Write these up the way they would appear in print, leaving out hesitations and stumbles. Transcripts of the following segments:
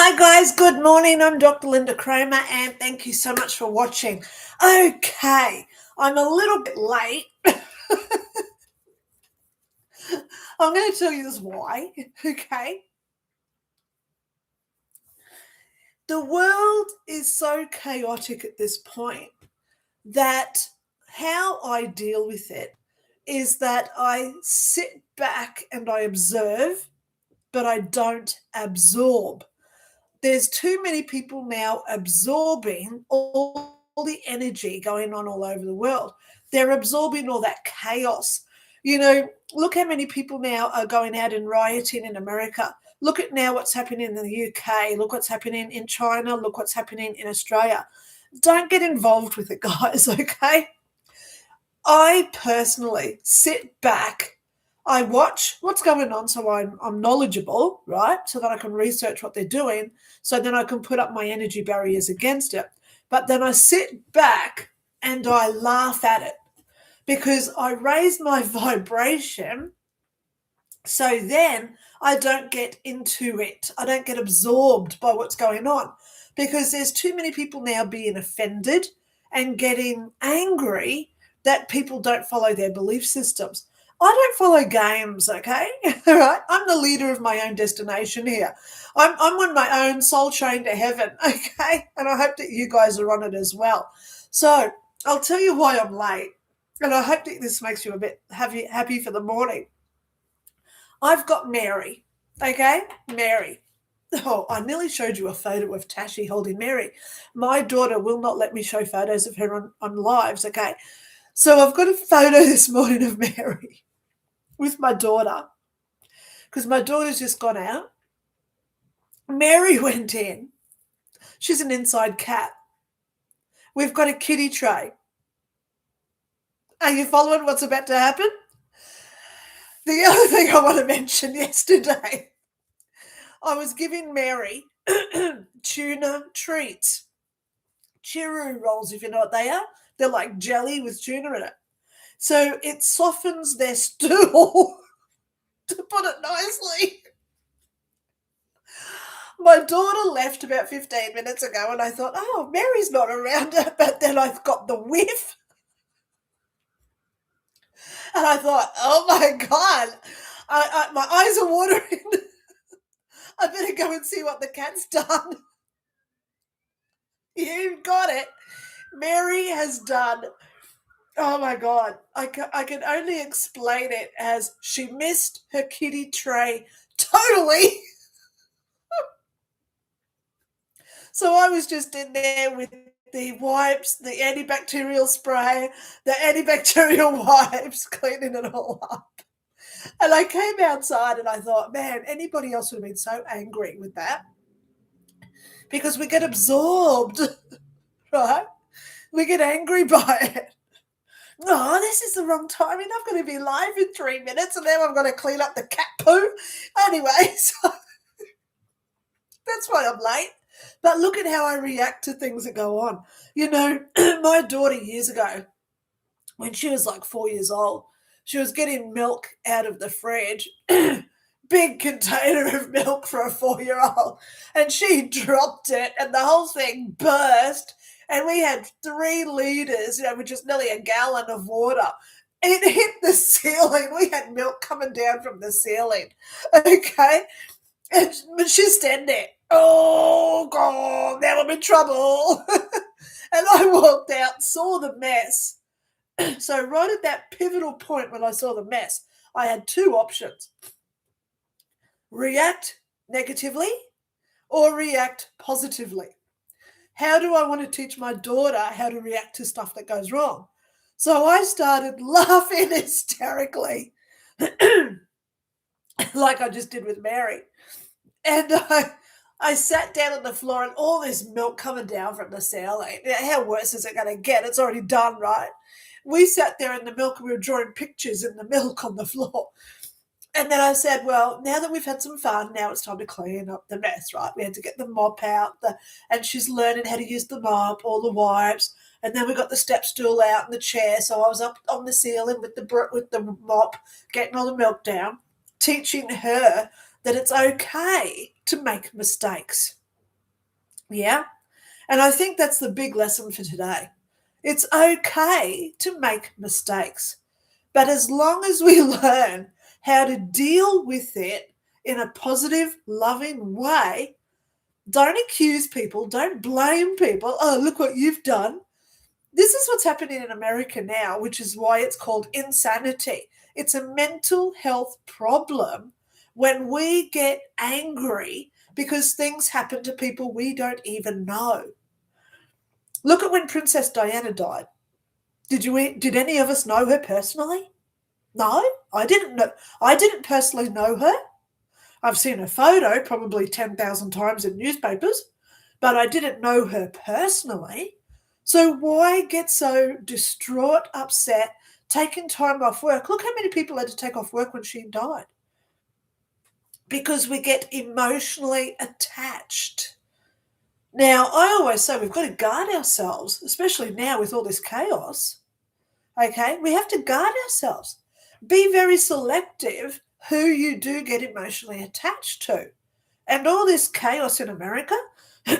Hi guys, good morning. I'm Dr Lynda Cramer and thank you so much for watching. Okay, I'm a little bit late. I'm going to tell you this why, okay? The world is so chaotic at this point that how I deal with it is that I sit back and I observe, but I don't absorb. There's too many people now absorbing all the energy going on all over the world. They're absorbing all that chaos. Look how many people now are going out and rioting in America. Look at now what's happening in the UK. Look what's happening in China. Look what's happening in Australia. Don't get involved with it, guys, okay? I personally sit back, I watch what's going on so I'm knowledgeable, right? So that I can research what they're doing, so then I can put up my energy barriers against it. But then I sit back and I laugh at it because I raise my vibration, so then I don't get into it. I don't get absorbed by what's going on because there's too many people now being offended and getting angry that people don't follow their belief systems. I don't follow games, okay? All right? I'm the leader of my own destination here. I'm on my own soul train to heaven, okay? And I hope that you guys are on it as well. So I'll tell you why I'm late, and I hope that this makes you a bit happy for the morning. I've got Mary, okay? Mary. Oh, I nearly showed you a photo of Tashi holding Mary. My daughter will not let me show photos of her on lives, okay? So I've got a photo this morning of Mary with my daughter because my daughter's just gone out. Mary went in. She's an inside cat. We've got a kitty tray. Are you following what's about to happen? The other thing I want to mention, yesterday, I was giving Mary tuna treats. Chiru rolls, if you know what they are. They're like jelly with tuna in it. So it softens their stool, to put it nicely. My daughter left about 15 minutes ago and I thought, oh, Mary's not around, but then I've got the whiff. And I thought, oh my God, my eyes are watering. I better go and see what the cat's done. You've got it. Mary has done, oh my God, I can only explain it as she missed her kitty tray totally. So I was just in there with the wipes, the antibacterial spray, the antibacterial wipes, cleaning it all up. And I came outside and I thought, man, anybody else would have been so angry with that because we get absorbed, right? We get angry by it. Oh, this is the wrong timing. I'm going to be live in 3 minutes and now I'm going to clean up the cat poo. Anyway, so that's why I'm late. But look at how I react to things that go on. My daughter years ago, when she was like 4 years old, she was getting milk out of the fridge, big container of milk for a 4-year-old, and she dropped it and the whole thing burst. And we had 3 liters, which is nearly a gallon of water. It hit the ceiling. We had milk coming down from the ceiling. Okay. But she's standing there. Oh, God, now I'm in trouble. And I walked out, saw the mess. So right at that pivotal point when I saw the mess, I had 2 options. React negatively or react positively. How do I want to teach my daughter how to react to stuff that goes wrong? So I started laughing hysterically, like I just did with Mary. And I sat down on the floor and all this milk coming down from the ceiling. How worse is it going to get? It's already done, right? We sat there in the milk and we were drawing pictures in the milk on the floor. And then I said, well, now that we've had some fun, now it's time to clean up the mess, right? We had to get the mop out, and she's learning how to use the mop, all the wipes, and then we got the step stool out and the chair. So I was up on the ceiling with the mop, getting all the milk down, teaching her that it's okay to make mistakes. Yeah. And I think that's the big lesson for today. It's okay to make mistakes, but as long as we learn how to deal with it in a positive, loving way, don't accuse people, don't blame people. Oh, look what you've done. This is what's happening in America now, which is why it's called insanity. It's a mental health problem when we get angry because things happen to people we don't even know. Look at when Princess Diana died. Did any of us know her personally? No, I didn't know. I didn't personally know her. I've seen her photo probably 10,000 times in newspapers, but I didn't know her personally. So why get so distraught, upset, taking time off work? Look how many people had to take off work when she died. Because we get emotionally attached. Now, I always say we've got to guard ourselves, especially now with all this chaos. Okay, we have to guard ourselves. Be very selective who you do get emotionally attached to. And all this chaos in America,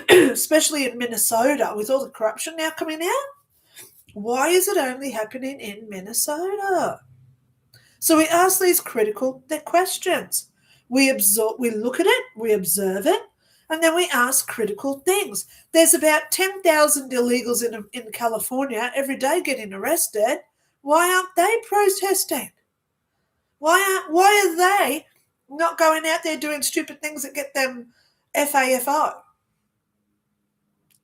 especially in Minnesota, with all the corruption now coming out, why is it only happening in Minnesota? So we ask these critical questions. We look at it, we observe it, and then we ask critical things. There's about 10,000 illegals in California every day getting arrested. Why aren't they protesting? Why are they not going out there doing stupid things that get them FAFO?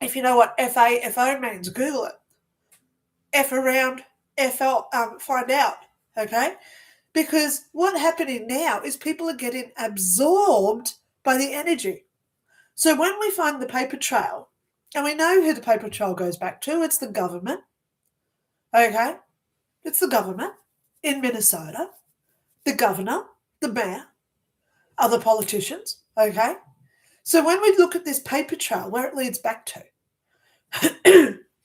If you know what FAFO means, Google it. F around, FL, find out, okay? Because what's happening now is people are getting absorbed by the energy. So when we find the paper trail, and we know who the paper trail goes back to, it's the government, okay? It's the government in Minnesota, the governor, the mayor, other politicians, okay? So when we look at this paper trail, where it leads back to,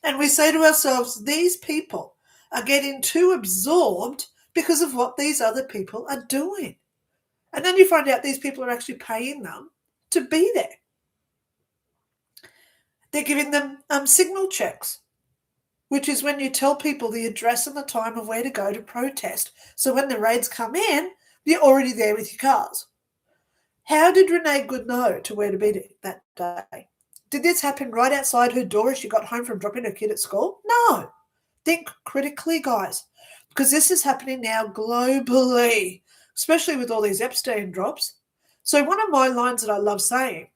and we say to ourselves, these people are getting too absorbed because of what these other people are doing. And then you find out these people are actually paying them to be there. They're giving them signal checks, which is when you tell people the address and the time of where to go to protest. So when the raids come in, you're already there with your cars. How did Renee Good know to where to be that day? Did this happen right outside her door as she got home from dropping her kid at school? No. Think critically, guys, because this is happening now globally, especially with all these Epstein drops. So one of my lines that I love saying,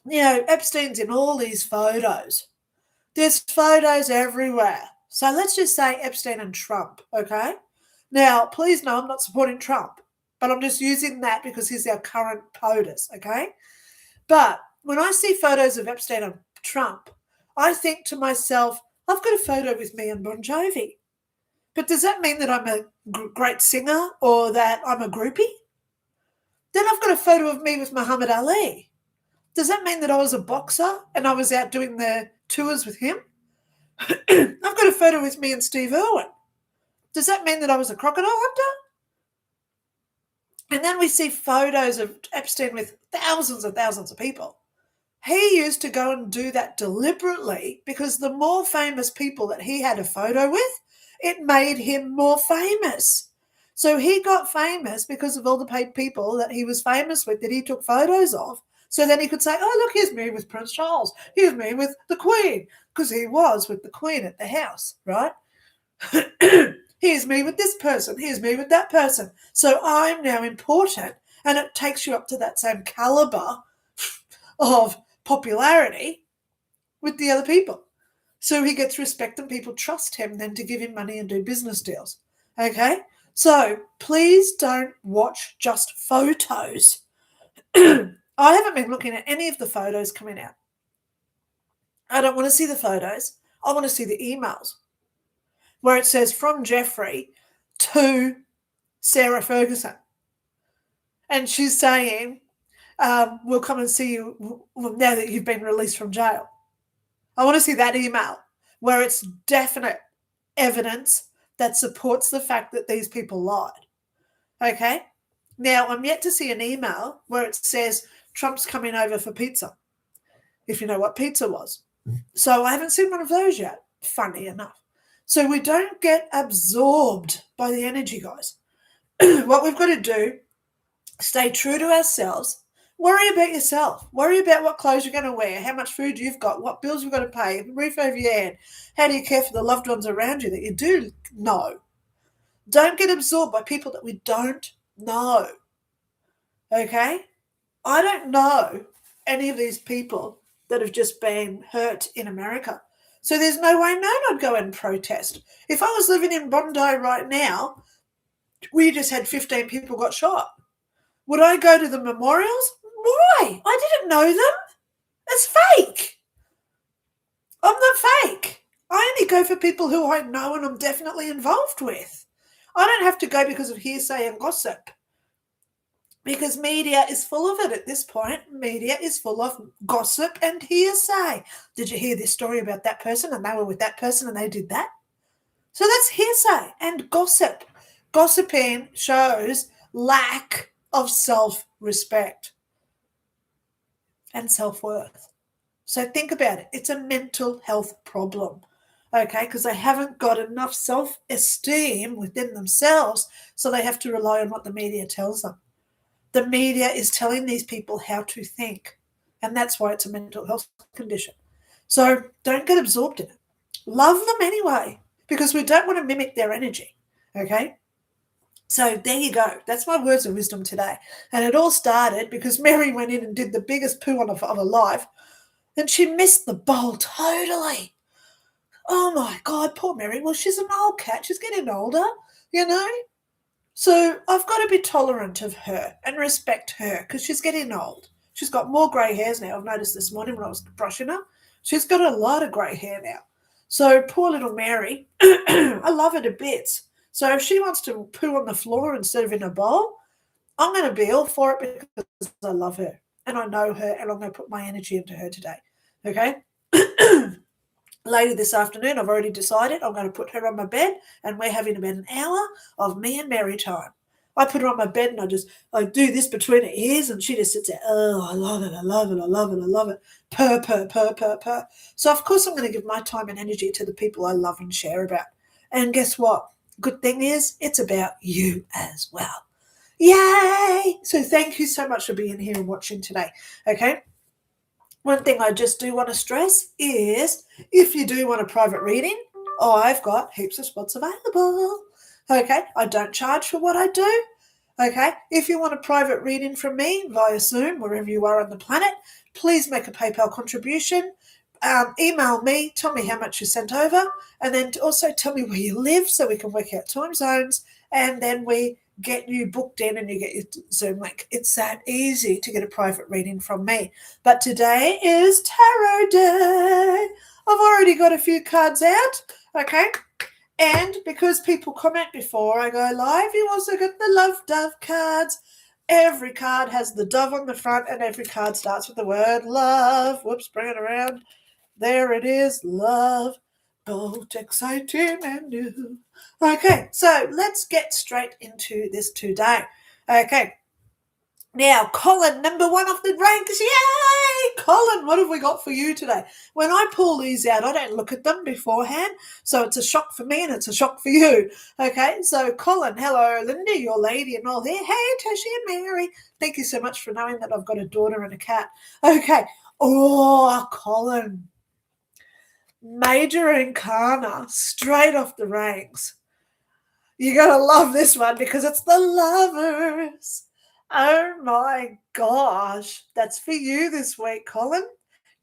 Epstein's in all these photos. There's photos everywhere. So let's just say Epstein and Trump, okay? Now, please know I'm not supporting Trump, but I'm just using that because he's our current POTUS, okay? But when I see photos of Epstein and Trump, I think to myself, I've got a photo with me and Bon Jovi. But does that mean that I'm a great singer or that I'm a groupie? Then I've got a photo of me with Muhammad Ali. Does that mean that I was a boxer and I was out doing the tours with him? I've got a photo with me and Steve Irwin. Does that mean that I was a crocodile hunter? And then we see photos of Epstein with thousands and thousands of people. He used to go and do that deliberately because the more famous people that he had a photo with, it made him more famous. So he got famous because of all the people that he was famous with that he took photos of. So then he could say, oh, look, here's me with Prince Charles. Here's me with the Queen, because he was with the Queen at the house, right? Here's me with this person. Here's me with that person. So I'm now important, and it takes you up to that same caliber of popularity with the other people. So he gets respect and people trust him then to give him money and do business deals. Okay? So please don't watch just photos. I haven't been looking at any of the photos coming out. I don't want to see the photos. I want to see the emails where it says from Jeffrey to Sarah Ferguson. And she's saying, we'll come and see you now that you've been released from jail. I want to see that email where it's definite evidence that supports the fact that these people lied. Okay? Now, I'm yet to see an email where it says Trump's coming over for pizza. if you know what pizza was. So I haven't seen one of those yet, funny enough. So we don't get absorbed by the energy, guys. What we've got to do, stay true to ourselves. Worry about yourself. Worry about what clothes you're going to wear, how much food you've got, what bills you've got to pay, roof over your head. How do you care for the loved ones around you that you do know? Don't get absorbed by people that we don't know. Okay? I don't know any of these people that have just been hurt in America. So there's no way known I'd go and protest. If I was living in Bondi right now, we just had 15 people got shot. Would I go to the memorials? Why? I didn't know them. It's fake. I'm not fake. I only go for people who I know and I'm definitely involved with. I don't have to go because of hearsay and gossip. Because media is full of it at this point. Media is full of gossip and hearsay. Did you hear this story about that person and they were with that person and they did that? So that's hearsay and gossip. Gossiping shows lack of self-respect and self-worth. So think about it. It's a mental health problem, okay, because they haven't got enough self-esteem within themselves, so they have to rely on what the media tells them. The media is telling these people how to think, and that's why it's a mental health condition. So don't get absorbed in it. Love them anyway, because we don't want to mimic their energy, okay? So there you go. That's my words of wisdom today. And it all started because Mary went in and did the biggest poo of her life, and she missed the bowl totally. Oh, my God, poor Mary. Well, she's an old cat. She's getting older, you know? So I've got to be tolerant of her and respect her because she's getting old. She's got more grey hairs now. I've noticed this morning when I was brushing her. She's got a lot of grey hair now. So poor little Mary, I love her to bits. So if she wants to poo on the floor instead of in a bowl, I'm going to be all for it because I love her and I know her and I'm going to put my energy into her today. Okay? Later this afternoon, I've already decided I'm going to put her on my bed and we're having about an hour of me and Mary time. I put her on my bed and I do this between her ears and she just sits there, oh, I love it, I love it, I love it, I love it. Purr, purr, purr, purr, purr. So, of course, I'm going to give my time and energy to the people I love and share about. And guess what? Good thing is it's about you as well. Yay! So thank you so much for being here and watching today, okay? One thing I just do want to stress is if you do want a private reading, I've got heaps of spots available. Okay, I don't charge for what I do. Okay, if you want a private reading from me via Zoom, wherever you are on the planet, please make a PayPal contribution. Email me, tell me how much you sent over, and then also tell me where you live so we can work out time zones, and then we get you booked in and you get your Zoom link. It's that easy to get a private reading from me. But today is tarot day. I've already got a few cards out, okay? And because people comment before I go live, you also get the Love Dove cards. Every card has the dove on the front and every card starts with the word love. Whoops, bring it around. There it is, love, both exciting and new. Okay, so let's get straight into this today. Okay, now Colin, number one off the ranks. Yay! Colin, what have we got for you today? When I pull these out, I don't look at them beforehand, so it's a shock for me and it's a shock for you. Okay, so Colin, hello, Linda, your lady and all here. Hey, Tashi and Mary. Thank you so much for knowing that I've got a daughter and a cat. Okay, oh, Colin. Major Arcana, straight off the ranks. You're going to love this one because it's the Lovers. Oh my gosh, that's for you this week, Colin.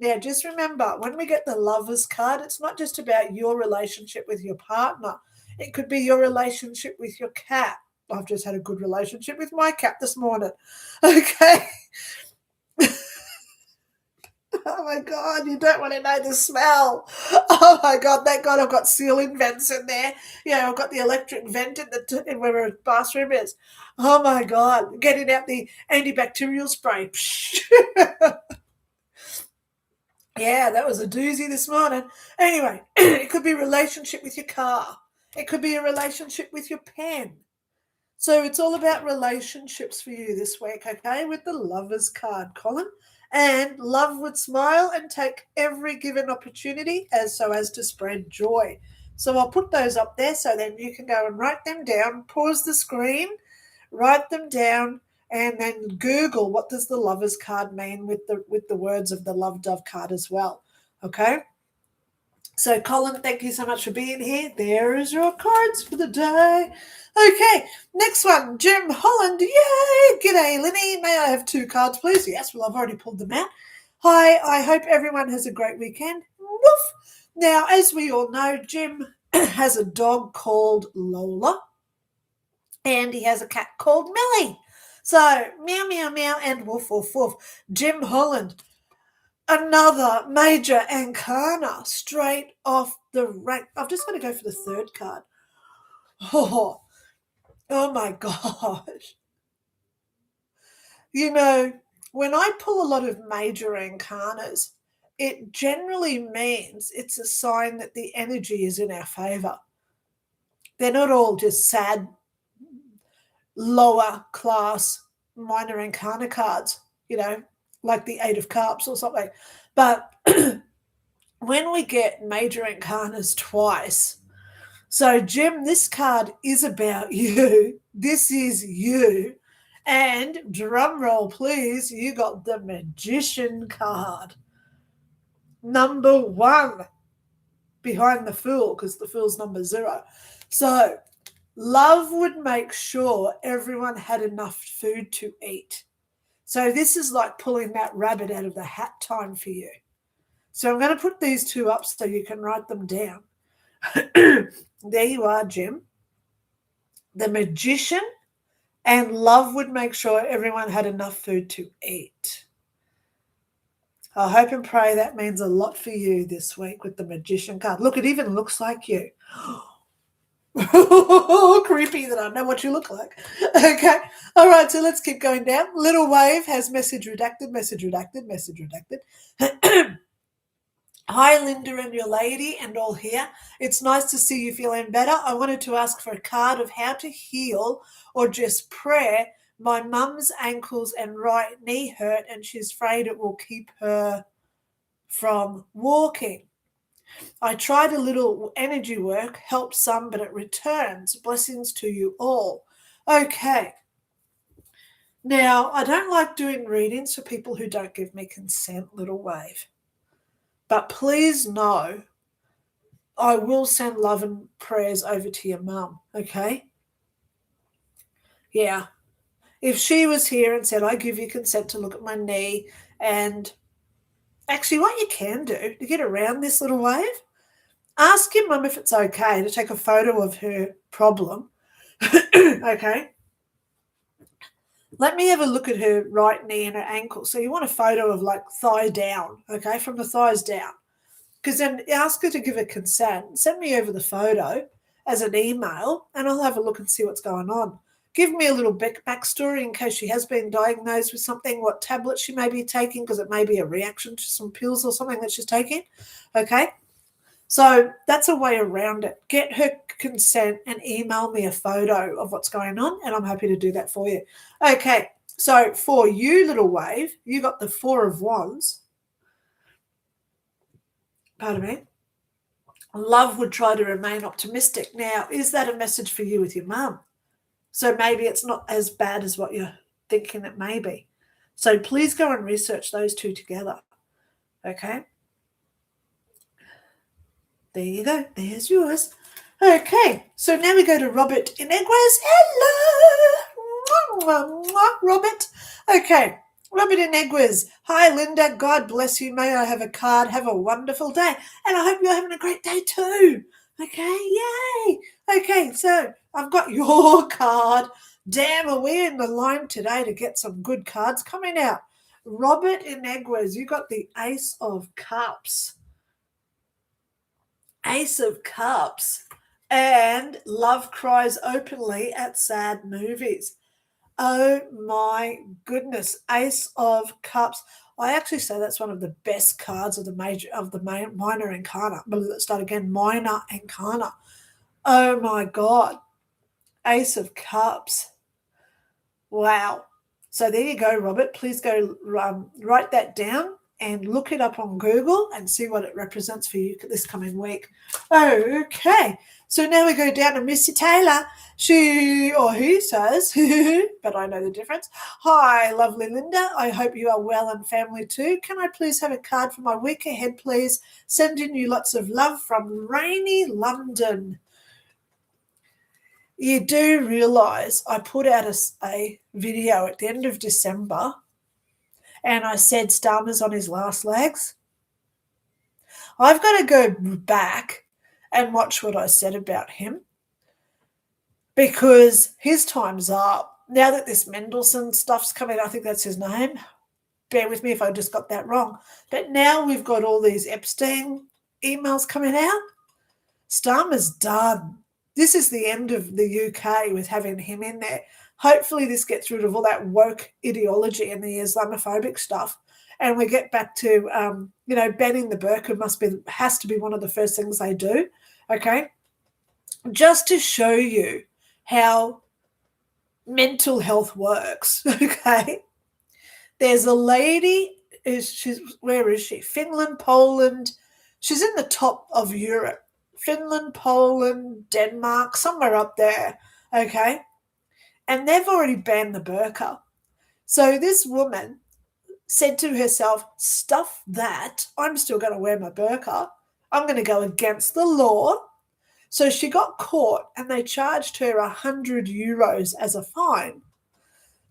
Now, just remember, when we get the Lovers card, it's not just about your relationship with your partner. It could be your relationship with your cat. I've just had a good relationship with my cat this morning. Okay. Oh my God, you don't want to know the smell. Oh my God, thank God I've got ceiling vents in there. Yeah, I've got the electric vent in where the bathroom is. Oh my God, getting out the antibacterial spray. Yeah, that was a doozy this morning. Anyway, it could be a relationship with your car. It could be a relationship with your pen. So it's all about relationships for you this week, okay, with the Lovers card, Colin. And love would smile and take every given opportunity as to spread joy. So I'll put those up there so then you can go and write them down, pause the screen, write them down, and then Google what does the lover's card mean with the words of the love dove card as well. Okay. So Colin, thank you so much for being here. There is your cards for the day. Okay, next one, Jim Holland. Yay! G'day, Linny. May I have 2 cards, please? Yes, well, I've already pulled them out. Hi, I hope everyone has a great weekend. Woof! Now, as we all know, Jim has a dog called Lola, and he has a cat called Millie. So, meow, meow, meow, and woof, woof, woof. Jim Holland, another major arcana straight off the rank. I'm just going to go for the 3rd card. Oh my gosh. You know, when I pull a lot of major arcanas, it generally means it's a sign that the energy is in our favor. They're not all just sad, lower class minor arcana cards, like the 8 of Cups or something. But when we get major arcanas twice, so Jim, this card is about you. This is you. And drum roll, please, you got the Magician card. Number 1 behind the Fool, because the Fool's number 0. So love would make sure everyone had enough food to eat. So this is like pulling that rabbit out of the hat time for you. So I'm going to put these 2 up so you can write them down. There you are, Jim. The Magician and love would make sure everyone had enough food to eat. I hope and pray that means a lot for you this week with the Magician card. Look, it even looks like you. Creepy that I know what you look like. Okay. All right, so let's keep going down. Little Wave has message redacted, message redacted, message redacted. Hi, Linda and your lady and all here. It's nice to see you feeling better. I wanted to ask for a card of how to heal or just prayer. My mum's ankles and right knee hurt and she's afraid it will keep her from walking. I tried a little energy work, helped some, but it returns. Blessings to you all. Okay. Now, I don't like doing readings for people who don't give me consent, Little Wave. But please know I will send love and prayers over to your mum, okay? Yeah. If she was here and said, I give you consent to look at my knee, and actually what you can do to get around this, Little Wave, ask your mum if it's okay to take a photo of her problem, okay? Let me have a look at her right knee and her ankle. So you want a photo of like thigh down, okay, from the thighs down. Because then ask her to give her consent. Send me over the photo as an email and I'll have a look and see what's going on. Give me a little backstory in case she has been diagnosed with something, what tablet she may be taking, because it may be a reaction to some pills or something that she's taking, okay? So that's a way around it. Get her consent and email me a photo of what's going on, and I'm happy to do that for you. Okay, so for you, Little Wave, you got the 4 of Wands. Pardon me. Love would try to remain optimistic. Now, is that a message for you with your mum? So maybe it's not as bad as what you're thinking it may be. So please go and research those 2 together, okay? There you go. There's yours. Okay, so now we go to Robert in Egues. Hello, Robert. Okay, Robert in Egues. Hi, Linda. God bless you. May I have a card. Have a wonderful day. And I hope you're having a great day too. Okay, yay. Okay, so I've got your card. Damn, are we in the line today to get some good cards coming out? Robert in Egues, you got the Ace of Cups. Ace of Cups, and love cries openly at sad movies. Oh my goodness, Ace of Cups. I actually say that's one of the best cards of the minor arcana. Let's start again, minor arcana. Oh my God, Ace of Cups. Wow. So there you go, Robert. Please go write that down and look it up on Google and see what it represents for you this coming week. Okay. So now we go down to Missy Taylor. She or he says, but I know the difference. Hi, lovely Linda. I hope you are well and family too. Can I please have a card for my week ahead, please? Sending you lots of love from rainy London. You do realise I put out a video at the end of December and I said Starmer's on his last legs. I've got to go back and watch what I said about him because his time's up. Now that this Mendelsohn stuff's coming, I think that's his name. Bear with me if I just got that wrong. But now we've got all these Epstein emails coming out. Starmer's done. This is the end of the UK with having him in there. Hopefully this gets rid of all that woke ideology and the Islamophobic stuff, and we get back to, banning the burqa has to be one of the first things they do, okay? Just to show you how mental health works, okay? There's a lady, where is she? Finland, Poland. She's in the top of Europe. Finland, Poland, Denmark, somewhere up there, okay? And they've already banned the burqa. So this woman said to herself, stuff that, I'm still going to wear my burqa. I'm going to go against the law. So she got caught and they charged her 100 euros as a fine.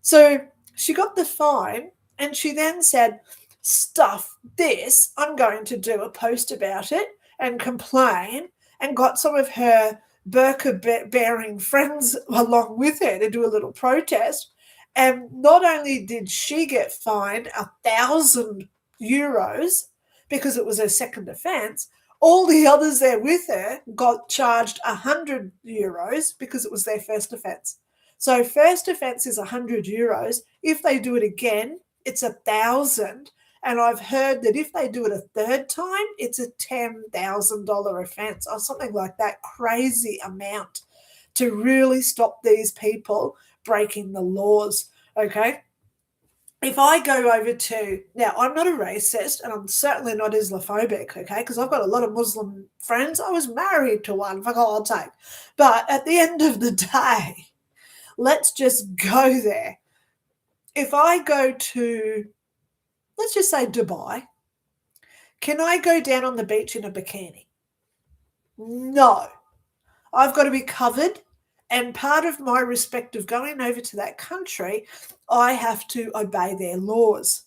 So she got the fine and she then said, stuff this, I'm going to do a post about it and complain, and got some of her burqa-bearing friends along with her to do a little protest. And not only did she get fined 1,000 euros because it was her second offence, all the others there with her got charged 100 euros because it was their first offence. So first offence is 100 euros. If they do it again, it's 1,000. And I've heard that if they do it a third time, it's a $10,000 offence or something like that crazy amount to really stop these people breaking the laws, okay? If I go over to, now I'm not a racist and I'm certainly not Islamophobic, okay, because I've got a lot of Muslim friends. I was married to one, for God's sake. But at the end of the day, let's just go there. If I go to, let's just say Dubai, can I go down on the beach in a bikini? No. I've got to be covered, and part of my respect of going over to that country, I have to obey their laws.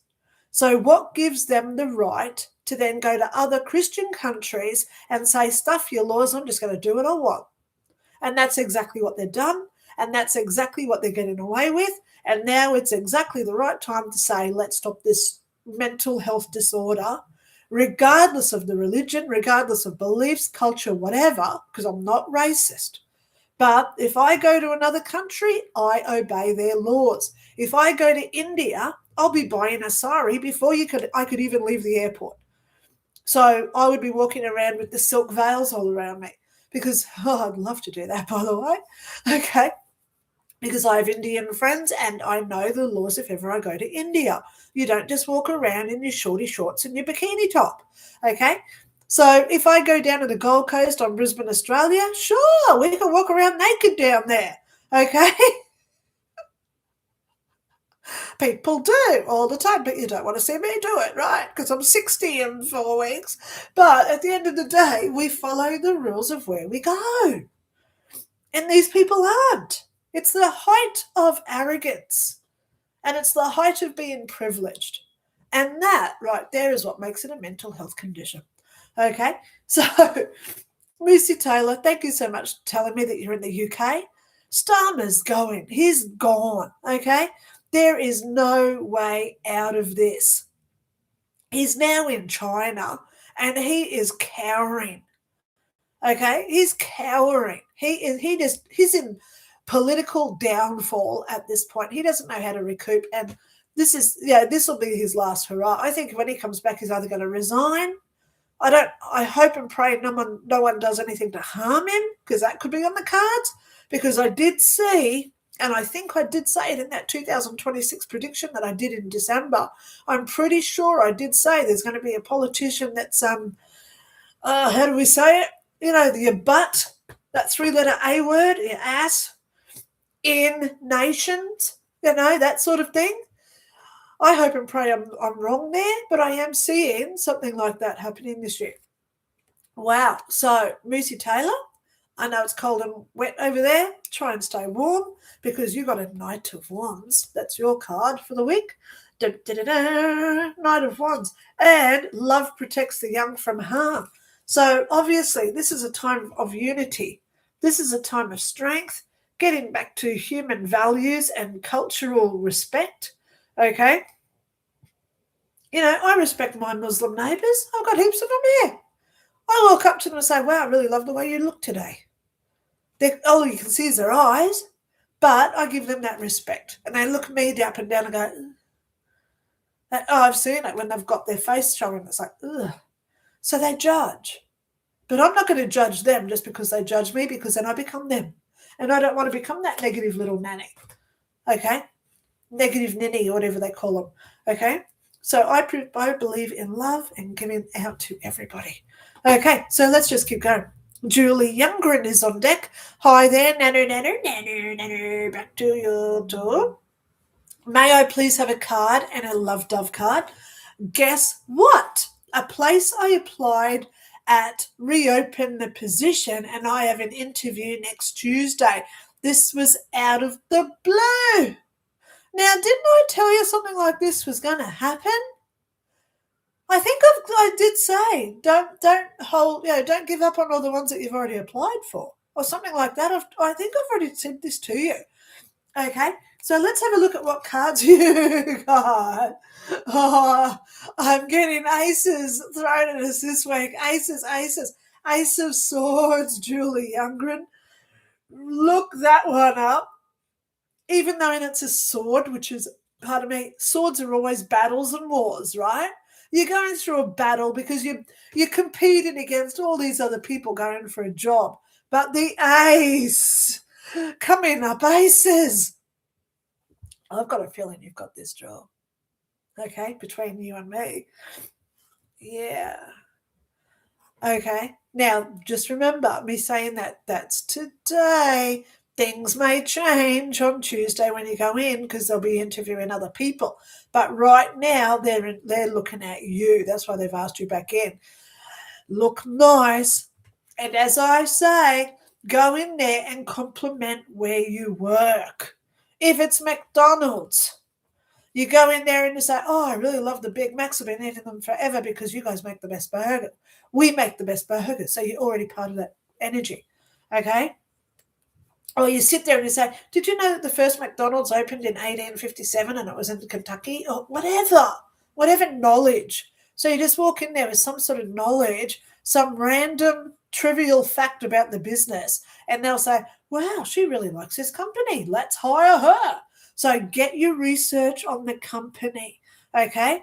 So what gives them the right to then go to other Christian countries and say, stuff your laws, I'm just going to do what I want? And that's exactly what they've done, and that's exactly what they're getting away with. And now it's exactly the right time to say, let's stop this mental health disorder, regardless of the religion, regardless of beliefs, culture, whatever, because I'm not racist. But if I go to another country, I obey their laws. If I go to India, I'll be buying a sari before I could even leave the airport. So I would be walking around with the silk veils all around me because, I'd love to do that, by the way. Okay. Because I have Indian friends and I know the laws if ever I go to India. You don't just walk around in your shorty shorts and your bikini top, okay? So if I go down to the Gold Coast on Brisbane, Australia, sure, we can walk around naked down there, okay? People do all the time, but you don't want to see me do it, right? Because I'm 60 in 4 weeks. But at the end of the day, we follow the rules of where we go. And these people aren't. It's the height of arrogance, and it's the height of being privileged. And that right there is what makes it a mental health condition. Okay, so Lucy Taylor, thank you so much for telling me that you're in the UK. Starmer's going. He's gone, okay? There is no way out of this. He's now in China, and he is cowering. Okay, he's cowering. He's in political downfall at this point. He doesn't know how to recoup, and this will be his last hurrah. I think when he comes back, he's either going to resign. I hope and pray no one does anything to harm him, because that could be on the cards. Because I did see And I think I did say it in that 2026 prediction that I did in December. I'm pretty sure I did say there's going to be a politician that's, how do we say it? Your butt, that 3-letter A word, your ass, in nations, that sort of thing. I hope and pray I'm wrong there, but I am seeing something like that happening this year. Wow. So, Moosey Taylor, I know it's cold and wet over there. Try and stay warm because you got a Knight of Wands. That's your card for the week. Knight of Wands. And love protects the young from harm. So, obviously, this is a time of unity. This is a time of strength, getting back to human values and cultural respect. Okay? I respect my Muslim neighbours. I've got heaps of them here. I walk up to them and say, wow, I really love the way you look today. All you can see is their eyes, but I give them that respect. And they look me up and down and go, ugh. I've seen it when they've got their face showing. It's like, ugh. So they judge. But I'm not going to judge them just because they judge me, because then I become them. And I don't want to become that negative little nanny. Okay? Negative ninny, or whatever they call them. Okay? So I believe in love and giving out to everybody. Okay, so let's just keep going. Julie Youngren is on deck. Hi there, nanner, back to your door. May I please have a card and a love dove card? Guess what? A place I applied at reopened the position, and I have an interview next Tuesday. This was out of the blue. Now, didn't I tell you something like this was going to happen? I think I did say don't give up on all the ones that you've already applied for, or something like that. I think I've already said this to you. Okay, so let's have a look at what cards you got. Oh, I'm getting aces thrown at us this week. Aces. Ace of Swords, Julie Youngren. Look that one up. Even though it's a sword, which is, pardon me, swords are always battles and wars, right? You're going through a battle because you're competing against all these other people going for a job. But the ace, coming up, aces. I've got a feeling you've got this job. Okay, between you and me. Yeah. Okay. Now, just remember me saying that's today. Things may change on Tuesday when you go in because they'll be interviewing other people. But right now, they're looking at you. That's why they've asked you back in. Look nice. And as I say, go in there and compliment where you work. If it's McDonald's, you go in there and you say, oh, I really love the Big Macs. I've been eating them forever because you guys make the best burger. We make the best burger. So you're already part of that energy. Okay? Or you sit there and you say, did you know that the first McDonald's opened in 1857 and it was in Kentucky? Or whatever knowledge. So you just walk in there with some sort of knowledge, some random trivial fact about the business, and they'll say, wow, she really likes this company. Let's hire her. So get your research on the company, okay?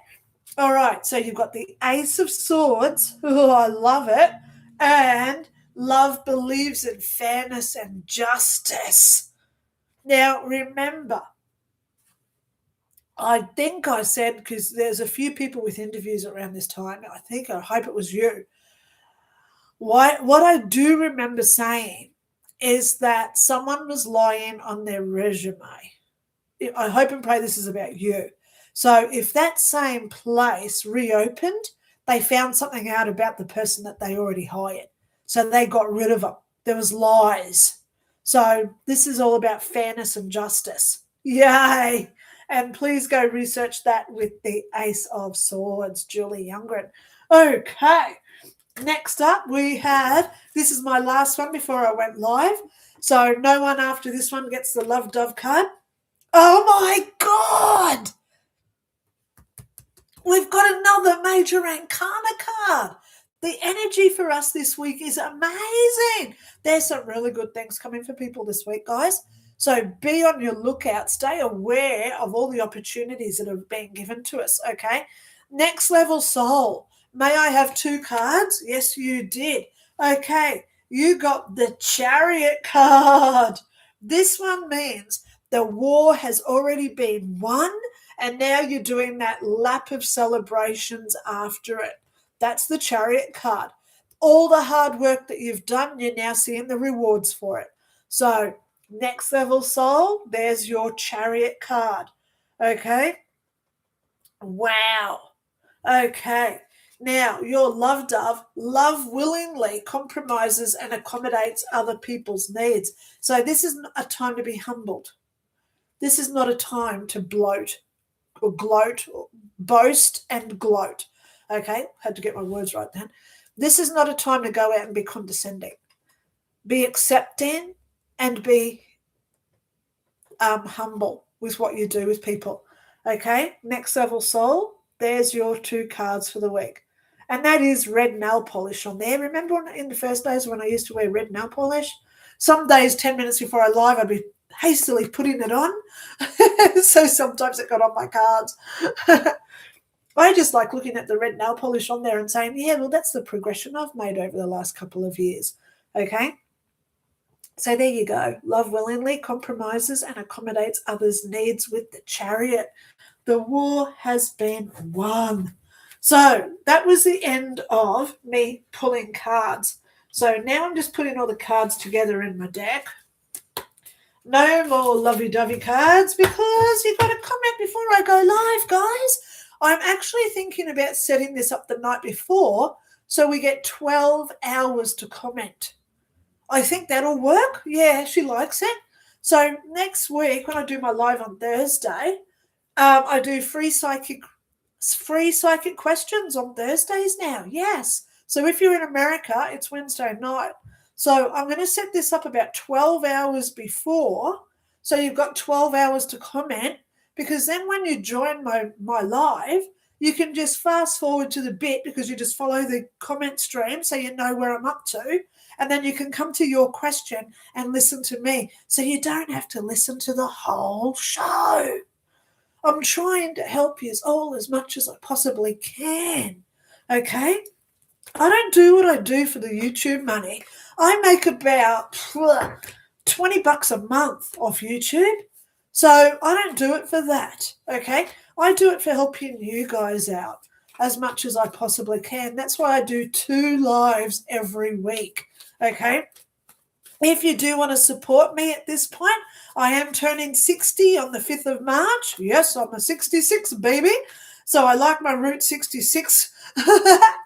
All right, so you've got the Ace of Swords. Oh, I love it. And love believes in fairness and justice. Now, remember, I think I said, because there's a few people with interviews around this time, I hope it was you. What I do remember saying is that someone was lying on their resume. I hope and pray this is about you. So if that same place reopened, they found something out about the person that they already hired. So they got rid of them. There was lies. So this is all about fairness and justice. Yay. And please go research that with the Ace of Swords, Julie Youngren. Okay. Next up, we have, this is my last one before I went live. So no one after this one gets the Love Dove card. Oh my God! We've got another major arcana card. The energy for us this week is amazing. There's some really good things coming for people this week, guys. So be on your lookout. Stay aware of all the opportunities that are being given to us, okay? Next level soul. May I have 2 cards? Yes, you did. Okay, you got the Chariot card. This one means The war has already been won, and now you're doing that lap of celebrations after it. That's the Chariot card. All the hard work that you've done, you're now seeing the rewards for it. So, next level soul, there's your Chariot card. Okay? Wow. Okay. Now, your love dove, love willingly compromises and accommodates other people's needs. So, this isn't a time to be humbled. This is not a time to bloat or gloat, or boast and gloat. Okay, had to get my words right then. This is not a time to go out and be condescending. Be accepting and be humble with what you do with people. Okay, next level soul, there's your 2 cards for the week. And that is red nail polish on there. Remember in the first days when I used to wear red nail polish? Some days, 10 minutes before I live, I'd be hastily putting it on. So sometimes it got on my cards. I just like looking at the red nail polish on there and saying, yeah, well, that's the progression I've made over the last couple of years. Okay? So there you go. Love willingly compromises and accommodates others' needs with the Chariot. The war has been won. So that was the end of me pulling cards. So now I'm just putting all the cards together in my deck. No more lovey-dovey cards because you've got to comment before I go live, guys. I'm actually thinking about setting this up the night before so we get 12 hours to comment. I think that'll work. Yeah, she likes it. So next week when I do my live on Thursday, I do free psychic questions on Thursdays now. Yes. So if you're in America, it's Wednesday night. So I'm going to set this up about 12 hours before. So you've got 12 hours to comment, because then when you join my live, you can just fast forward to the bit because you just follow the comment stream so you know where I'm up to. And then you can come to your question and listen to me. So you don't have to listen to the whole show. I'm trying to help you all as much as I possibly can. Okay? I don't do what I do for the YouTube money. I make about $20 a month off YouTube. So I don't do it for that. Okay? I do it for helping you guys out as much as I possibly can. That's why I do 2 lives every week. Okay? If you do want to support me at this point, I am turning 60 on the 5th of March. Yes, I'm a 66 baby. So I like my Route 66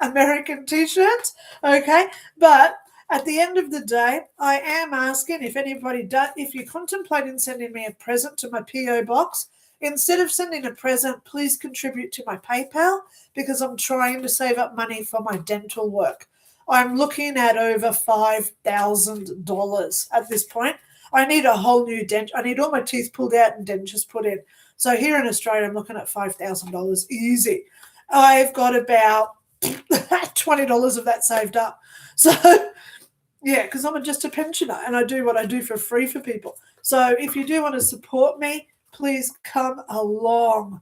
American t-shirts. Okay? But at the end of the day, I am asking if you're contemplating sending me a present to my P.O. box, instead of sending a present, please contribute to my PayPal, because I'm trying to save up money for my dental work. I'm looking at over $5,000 at this point. I need a whole new I need all my teeth pulled out and dentures put in. So here in Australia, I'm looking at $5,000 easy. I've got about $20 of that saved up. So yeah, because I'm just a pensioner and I do what I do for free for people. So if you do want to support me, please come along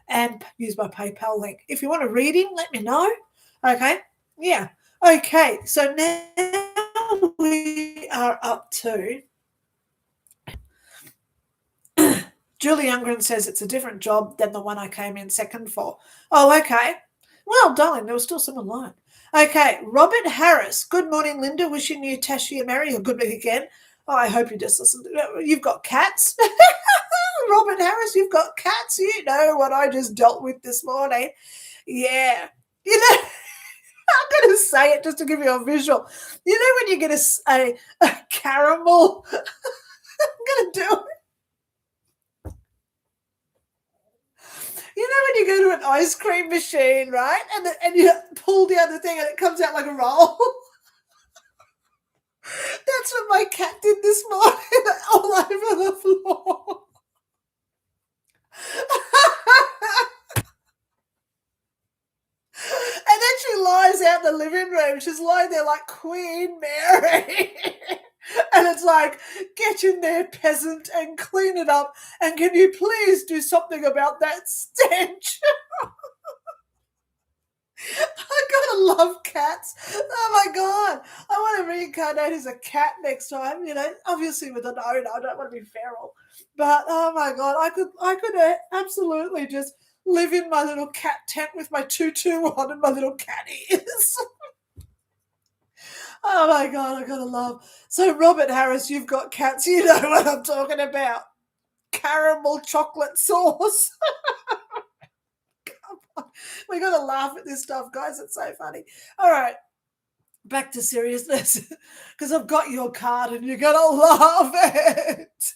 and use my PayPal link. If you want a reading, let me know. Okay? Yeah. Okay, so now we are up to Julie Youngren says it's a different job than the one I came in second for. Oh, okay. Well, darling, there was still someone lying. Okay, Robert Harris. Good morning, Lynda. Wishing you Tashi Mary a good weekend. Oh, I hope you just listened. You've got cats? Robert Harris, you've got cats? You know what I just dealt with this morning. Yeah. You know, I'm going to say it just to give you a visual. You know when you get a caramel? I'm going to do it. You know when you go to an ice cream machine, right? And you pull down the thing and it comes out like a roll? That's what my cat did this morning, all over the floor. And then she lies out in the living room. She's lying there like Queen Mary. And it's like, get in there, peasant, and clean it up. And can you please do something about that stench? I gotta love cats. Oh my God. I want to reincarnate as a cat next time, you know, obviously with an owner. I don't want to be feral. But oh my God, I could absolutely just live in my little cat tent with my tutu on and my little cat ears. Oh my God, I gotta love. So Robert Harris, you've got cats. You know what I'm talking about. Caramel chocolate sauce. We gotta laugh at this stuff, guys. It's so funny. All right, back to seriousness, because I've got your card and you're gonna love it.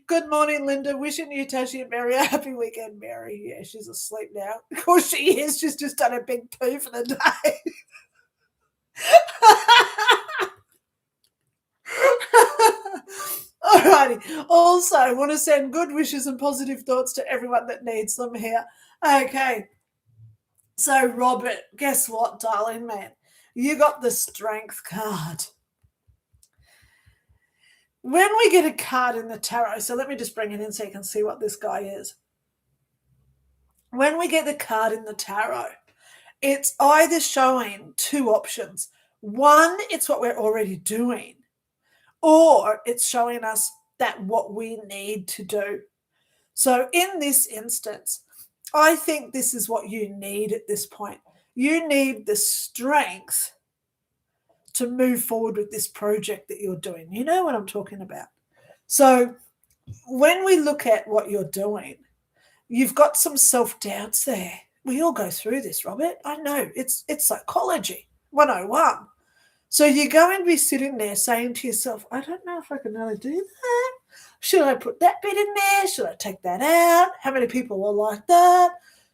Good morning, Linda. Wishing you, Tashi, and Mary a happy weekend. Mary, yeah, she's asleep now. Of course she is. She's just done a big poo for the day. Alrighty. Also, I want to send good wishes and positive thoughts to everyone that needs them here. Okay. So, Robert, guess what, darling man? You got the strength card. When we get a card in the tarot, so let me just bring it in so you can see what this guy is. When we get the card in the tarot, it's either showing two options. One, it's what we're already doing, or it's showing us that what we need to do. So in this instance, I think this is what you need at this point. You need the strength to move forward with this project that you're doing. You know what I'm talking about. So when we look at what you're doing, you've got some self-doubts there. We all go through this, Robert. I know. It's psychology 101. So you're going to be sitting there saying to yourself, I don't know if I can really do that. Should I put that bit in there? Should I take that out? How many people will like that?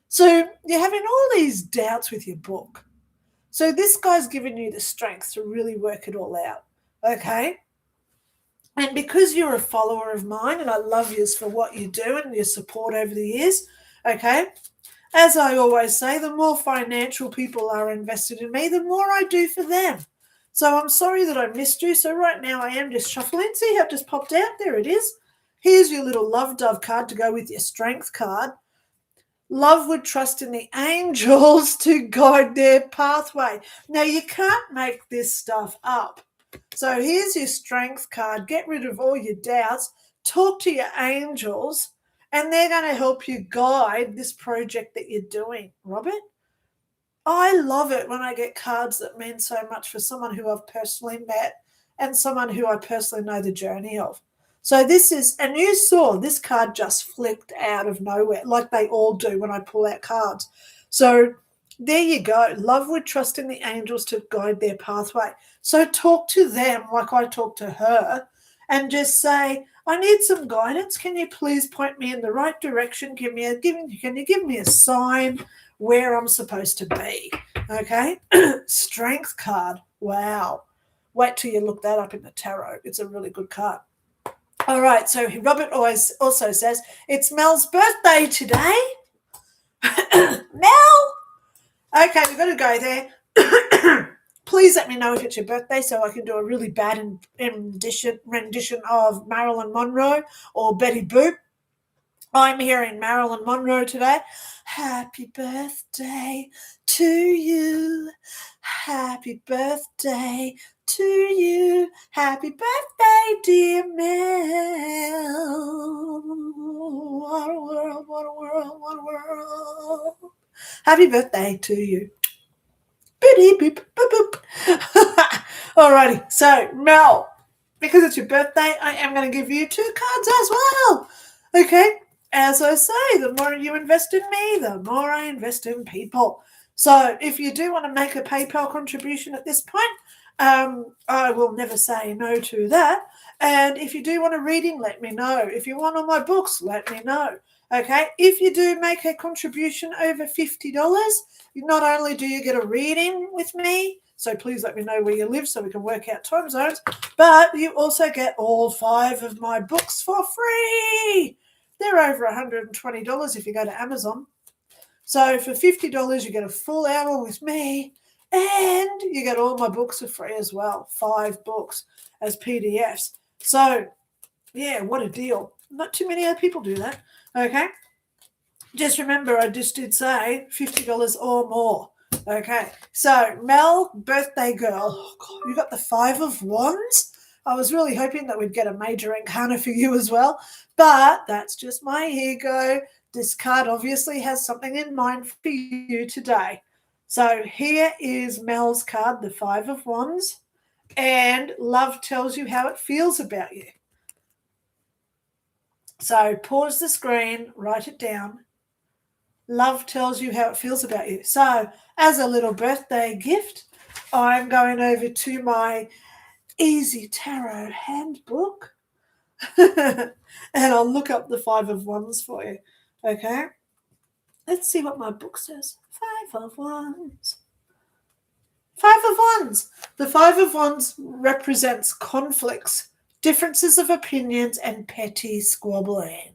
So you're having all these doubts with your book. So this guy's giving you the strength to really work it all out, okay? And because you're a follower of mine and I love you for what you do and your support over the years, okay, as I always say, the more financial people are invested in me, the more I do for them. So I'm sorry that I missed you. So right now I am just shuffling. See how it just popped out? There it is. Here's your little love dove card to go with your strength card. Love would trust in the angels to guide their pathway. Now, you can't make this stuff up. So here's your strength card. Get rid of all your doubts. Talk to your angels, and they're going to help you guide this project that you're doing, Robert. I love it when I get cards that mean so much for someone who I've personally met and someone who I personally know the journey of. So this is, and you saw this card just flicked out of nowhere, like they all do when I pull out cards. So there you go. Love would trust in the angels to guide their pathway. So talk to them like I talk to her and just say, I need some guidance. Can you please point me in the right direction? Can you give me a sign where I'm supposed to be? Okay. Strength card. Wow. Wait till you look that up in the tarot. It's a really good card. All right. So Robert always also says it's Mel's birthday today. Mel. Okay. We've got to go there. Please let me know if it's your birthday so I can do a really bad rendition of Marilyn Monroe or Betty Boop. I'm hearing Marilyn Monroe today. Happy birthday to you. Happy birthday to you. Happy birthday, dear Mel. What a world, what a world, what a world. Happy birthday to you. Beep, beep, boop, boop. Alrighty, so Mel, because it's your birthday, I am going to give you 2 cards as well. Okay, as I say, the more you invest in me, the more I invest in people. So if you do want to make a PayPal contribution at this point, I will never say no to that. And if you do want a reading, let me know. If you want all my books, let me know. Okay, if you do make a contribution over $50, not only do you get a reading with me, so please let me know where you live so we can work out time zones, but you also get all 5 of my books for free. They're over $120 if you go to Amazon. So for $50, you get a full hour with me, and you get all my books for free as well, 5 books as PDFs. So, yeah, what a deal. Not too many other people do that, okay? Just remember, I just did say $50 or more. Okay, so Mel, birthday girl, oh God, you got the 5 of Wands. I was really hoping that we'd get a major encounter for you as well, but that's just my ego. This card obviously has something in mind for you today. So here is Mel's card, the Five of Wands, and love tells you how it feels about you. So pause the screen, write it down. Love tells you how it feels about you. So as a little birthday gift, I'm going over to my Easy Tarot handbook and I'll look up the Five of Wands for you. Okay? Let's see what my book says. Five of Wands. Five of Wands. The Five of Wands represents conflicts, differences of opinions, and petty squabbling.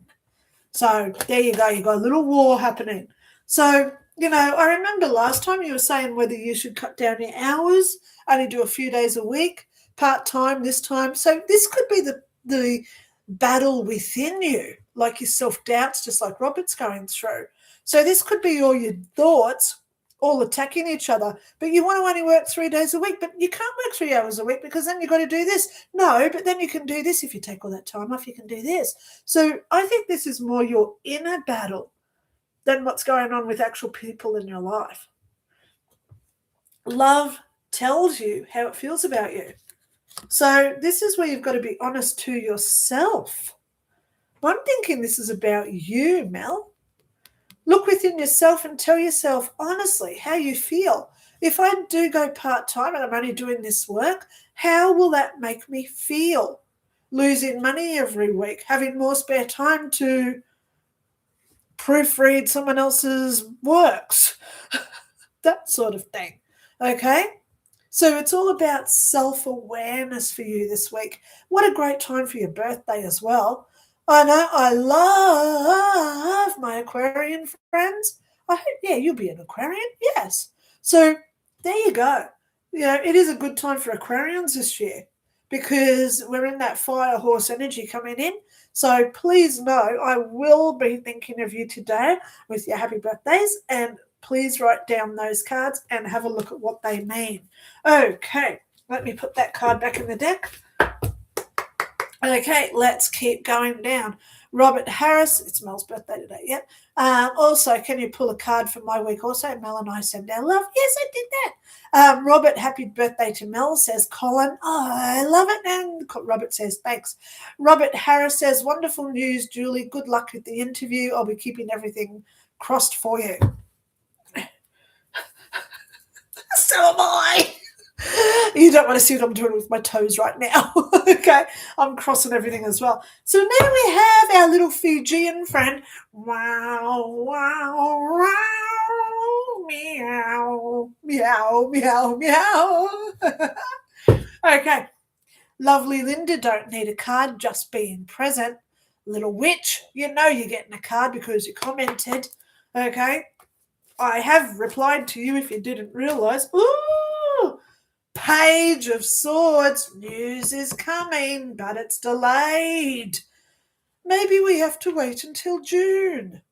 So there you go. You got a little war happening. So, I remember last time you were saying whether you should cut down your hours, only do a few days a week, part-time this time. So this could be the battle within you, like your self-doubts, just like Robert's going through. So this could be all your thoughts all attacking each other, but you want to only work 3 days a week, but you can't work 3 hours a week because then you've got to do this. No, but then you can do this. If you take all that time off, you can do this. So I think this is more your inner battle than what's going on with actual people in your life. Love tells you how it feels about you. So this is where you've got to be honest to yourself. I'm thinking this is about you, Mel. Look within yourself and tell yourself honestly how you feel. If I do go part-time and I'm only doing this work, how will that make me feel? Losing money every week, having more spare time to proofread someone else's works, that sort of thing. Okay? So it's all about self-awareness for you this week. What a great time for your birthday as well. I know I love my Aquarian friends. I hope, you'll be an Aquarian. Yes. So there you go. It is a good time for Aquarians this year because we're in that fire horse energy coming in. So please know I will be thinking of you today with your happy birthdays, and please write down those cards and have a look at what they mean. Okay, let me put that card back in the deck. Okay, let's keep going down. Robert Harris, it's Mel's birthday today, yeah. Also, can you pull a card for my week also? Mel and I send our love. Yes, I did that. Robert, happy birthday to Mel, says Colin. Oh, I love it. And Robert says, thanks. Robert Harris says, wonderful news, Julie. Good luck with the interview. I'll be keeping everything crossed for you. So am I. You don't want to see what I'm doing with my toes right now. Okay, I'm crossing everything as well. So now we have our little Fijian friend. Wow, wow, wow, meow, meow, meow, meow. Okay, lovely Linda, don't need a card, just being present. Little witch, you're getting a card because you commented. Okay, I have replied to you if you didn't realise. Ooh! Page of Swords, news is coming, but it's delayed. Maybe we have to wait until June.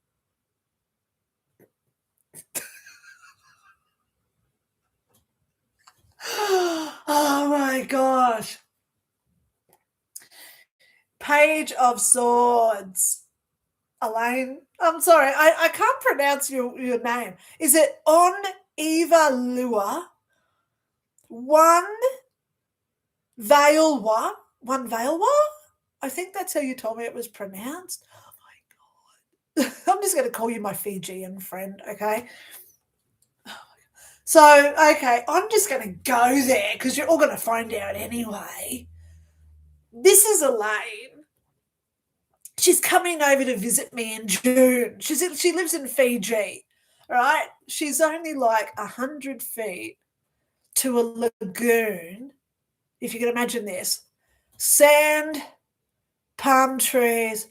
Oh my gosh. Page of Swords. Elaine, I'm sorry, I can't pronounce your name. Is it On Eva Lua? One Vailwa? I think that's how you told me it was pronounced. Oh my God. I'm just going to call you my Fijian friend, okay? So, okay, I'm just going to go there because you're all going to find out anyway. This is Elaine. She's coming over to visit me in June. She lives in Fiji, right? She's only like 100 feet to a lagoon, if you can imagine this. Sand, palm trees,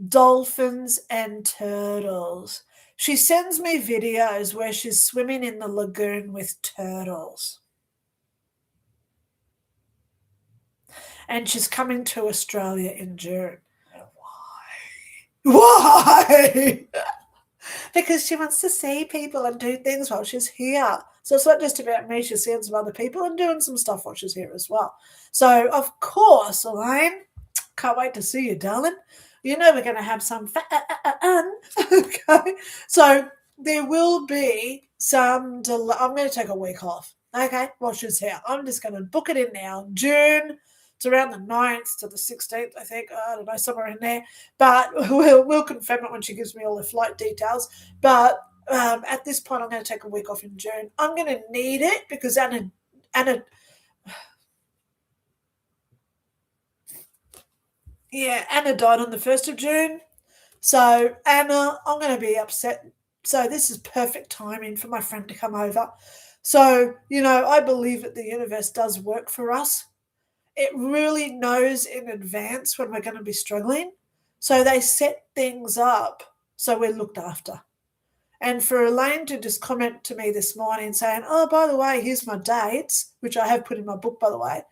dolphins, and turtles. She sends me videos where she's swimming in the lagoon with turtles. And she's coming to Australia in June. Why? because she wants to see people and do things while she's here. So it's not just about me. She's seeing some other people and doing some stuff while she's here as well. So, of course, Elaine, can't wait to see you, darling. You know we're going to have some fun. Okay. So there will be some delay. I'm going to take a week off. Okay, while she's here. I'm just going to book it in now. June. It's around the 9th to the 16th, I think. I don't know, somewhere in there. But we'll confirm it when she gives me all the flight details. But at this point, I'm going to take a week off in June. I'm going to need it because Anna died on the 1st of June. So, Anna, I'm going to be upset. So, this is perfect timing for my friend to come over. So, I believe that the universe does work for us. It really knows in advance when we're going to be struggling. So, they set things up so we're looked after. And for Elaine to just comment to me this morning saying, oh, by the way, here's my dates, which I have put in my book, by the way.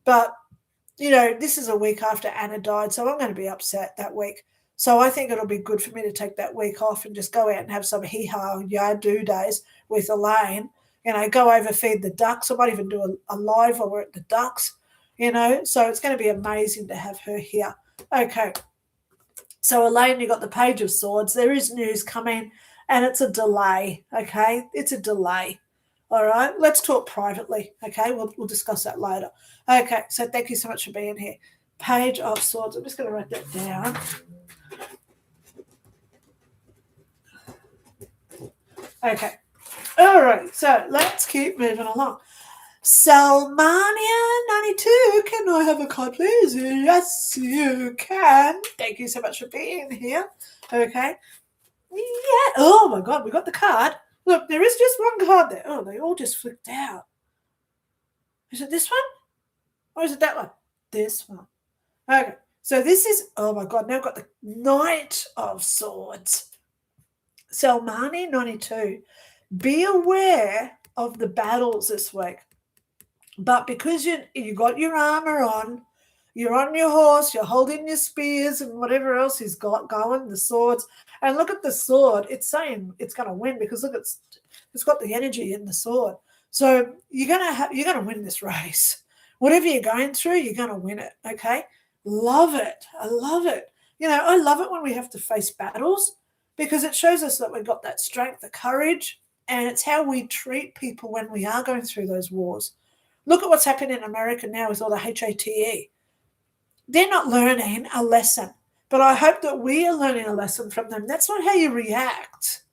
But, this is a week after Anna died, so I'm going to be upset that week. So I think it'll be good for me to take that week off and just go out and have some hee-haw, do days with Elaine. Go over, feed the ducks. I might even do a live while we're at the ducks, So it's going to be amazing to have her here. Okay. So Elaine, you got the Page of Swords. There is news coming, and it's a delay, okay? It's a delay. All right, let's talk privately, okay? We'll discuss that later. Okay, so thank you so much for being here. Page of Swords. I'm just going to write that down. Okay. All right, so let's keep moving along. Salmania 92, can I have a card, please? Yes, you can. Thank you so much for being here. Okay. Yeah. Oh, my God, we got the card. Look, there is just one card there. Oh, they all just flipped out. Is it this one? Or is it that one? This one. Okay. So this is, oh, my God, now I've got the Knight of Swords. Salmani 92. Be aware of the battles this week. But because you got your armor on, you're on your horse, you're holding your spears and whatever else he's got going, the swords. And look at the sword. It's saying it's going to win because look, it's got the energy in the sword. So you're gonna win this race. Whatever you're going through, you're going to win it. Okay, love it. I love it. I love it when we have to face battles because it shows us that we've got that strength, the courage, and it's how we treat people when we are going through those wars. Look at what's happening in America now with all the HATE. They're not learning a lesson, but I hope that we are learning a lesson from them. That's not how you react.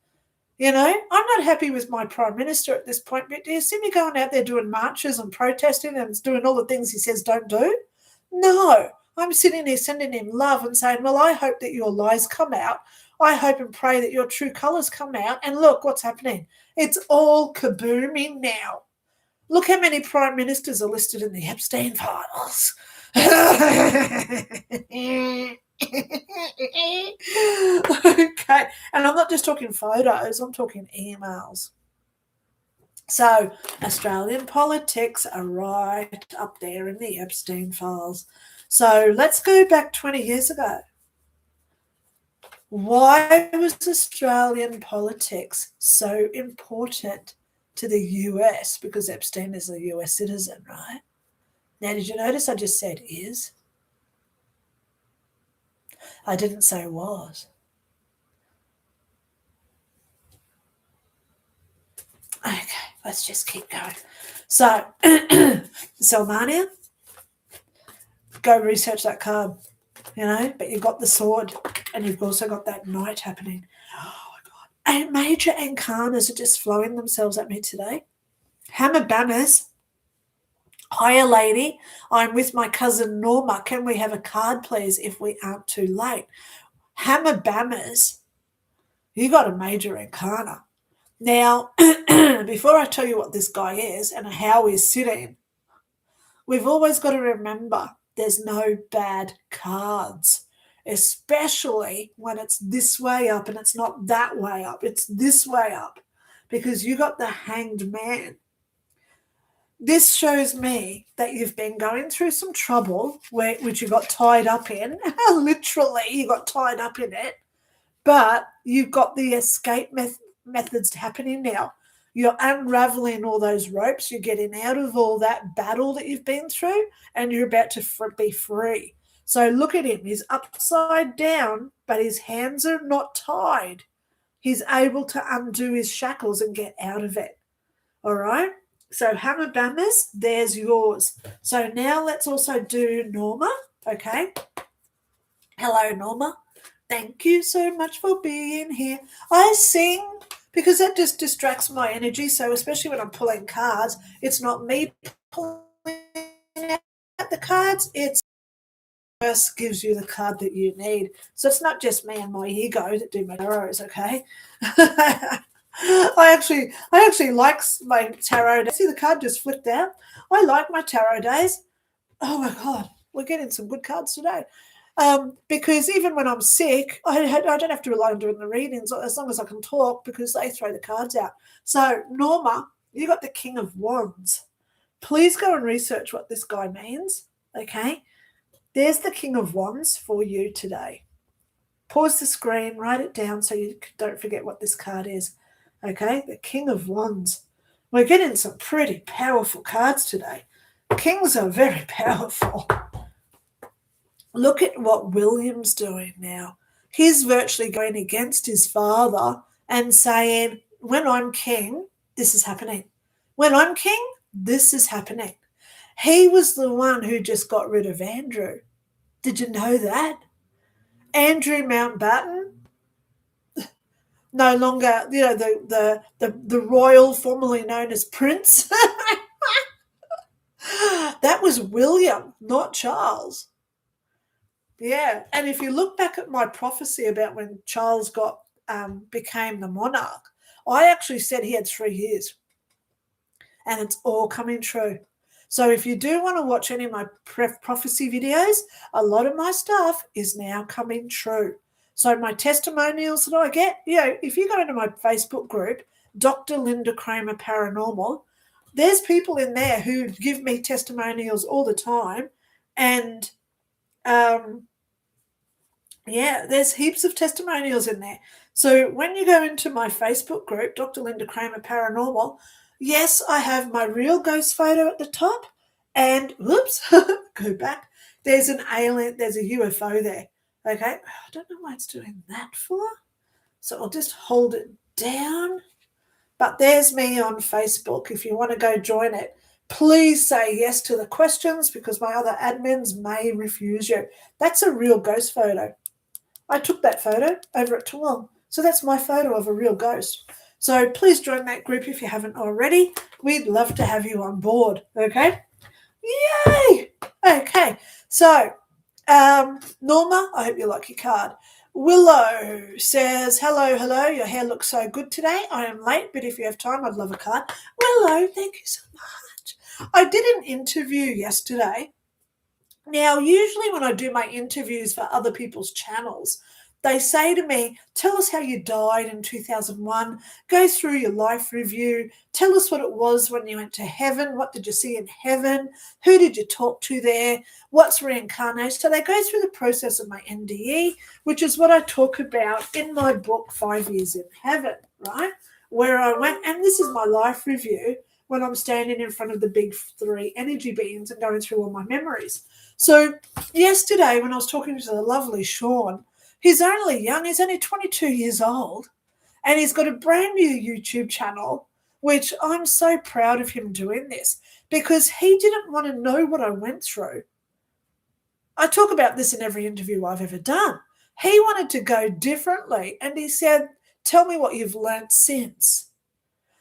I'm not happy with my Prime Minister at this point, but do you see me going out there doing marches and protesting and doing all the things he says don't do? No, I'm sitting here sending him love and saying, well, I hope that your lies come out. I hope and pray that your true colours come out. And look what's happening. It's all kabooming now. Look how many prime ministers are listed in the Epstein files. Okay, and I'm not just talking photos, I'm talking emails. So Australian politics are right up there in the Epstein files. So let's go back 20 years ago. Why was Australian politics so important to the US? Because Epstein is a US citizen, right? Now, did you notice I just said is? I didn't say was. Okay, let's just keep going. So, Salmania, go research that card, but you've got the sword and you've also got that knight happening. Oh, my God. And major arcanas are just flowing themselves at me today. Hammer Bammers. Hiya, lady. I'm with my cousin Norma. Can we have a card, please, if we aren't too late? Hammer Bammers, you got a major arcana. Now, before I tell you what this guy is and how he's sitting, we've always got to remember there's no bad cards, especially when it's this way up and it's not that way up. It's this way up because you got the Hanged Man. This shows me that you've been going through some trouble which you got tied up in. Literally, you got tied up in it. but you've got the escape methods happening now. You're unraveling all those ropes. You're getting out of all that battle that you've been through, and you're about to be free. So look at him. He's upside down, but his hands are not tied. He's able to undo his shackles and get out of it. All right? So hammer bammers, there's yours. So now let's also do Norma, okay? Hello, Norma. Thank you so much for being here. I sing because that just distracts my energy. So especially when I'm pulling cards, it's not me pulling out the cards, it's universe gives you the card that you need. So it's not just me and my ego that do my tarots, okay? I actually like my tarot. See, the card just flipped out. I like my tarot days. Oh my God, we're getting some good cards today. Because even when I'm sick, I don't have to rely on doing the readings as long as I can talk because they throw the cards out. So, Norma, you got the King of Wands. Please go and research what this guy means, okay? There's the King of Wands for you today. Pause the screen, write it down so you don't forget what this card is, okay? The King of Wands. We're getting some pretty powerful cards today. Kings are very powerful. Look at what William's doing now. He's virtually going against his father and saying, when I'm king, this is happening. When I'm king, this is happening. He was the one who just got rid of Andrew. Did you know that? Andrew Mountbatten, no longer, the royal formerly known as Prince. That was William, not Charles. Yeah, and if you look back at my prophecy about when Charles became the monarch, I actually said he had 3 years, and it's all coming true. So if you do want to watch any of my prophecy videos, a lot of my stuff is now coming true. So my testimonials that I get, if you go into my Facebook group, Dr Lynda Cramer Paranormal, there's people in there who give me testimonials all the time, and there's heaps of testimonials in there. So when you go into my Facebook group, Dr. Lynda Cramer Paranormal, yes, I have my real ghost photo at the top. And, whoops, go back. There's an alien, there's a UFO there. Okay, I don't know why it's doing that for. So I'll just hold it down. But there's me on Facebook. If you want to go join it, please say yes to the questions because my other admins may refuse you. That's a real ghost photo. I took that photo over at Toowong. So that's my photo of a real ghost. So please join that group if you haven't already. We'd love to have you on board, okay? Yay! Okay, so Norma, I hope you like your card. Willow says, hello, your hair looks so good today. I am late, but if you have time, I'd love a card. Willow, thank you so much. I did an interview yesterday. Now, usually when I do my interviews for other people's channels, they say to me, tell us how you died in 2001, go through your life review, tell us what it was when you went to heaven, what did you see in heaven, who did you talk to there, what's reincarnation. So they go through the process of my NDE, which is what I talk about in my book, 5 Years in Heaven, right? Where I went, and this is my life review when I'm standing in front of the big 3 energy beings and going through all my memories. So yesterday when I was talking to the lovely Sean, he's only young, he's only 22 years old, and he's got a brand new YouTube channel, which I'm so proud of him doing this because he didn't want to know what I went through. I talk about this in every interview I've ever done. He wanted to go differently, and he said, tell me what you've learnt since.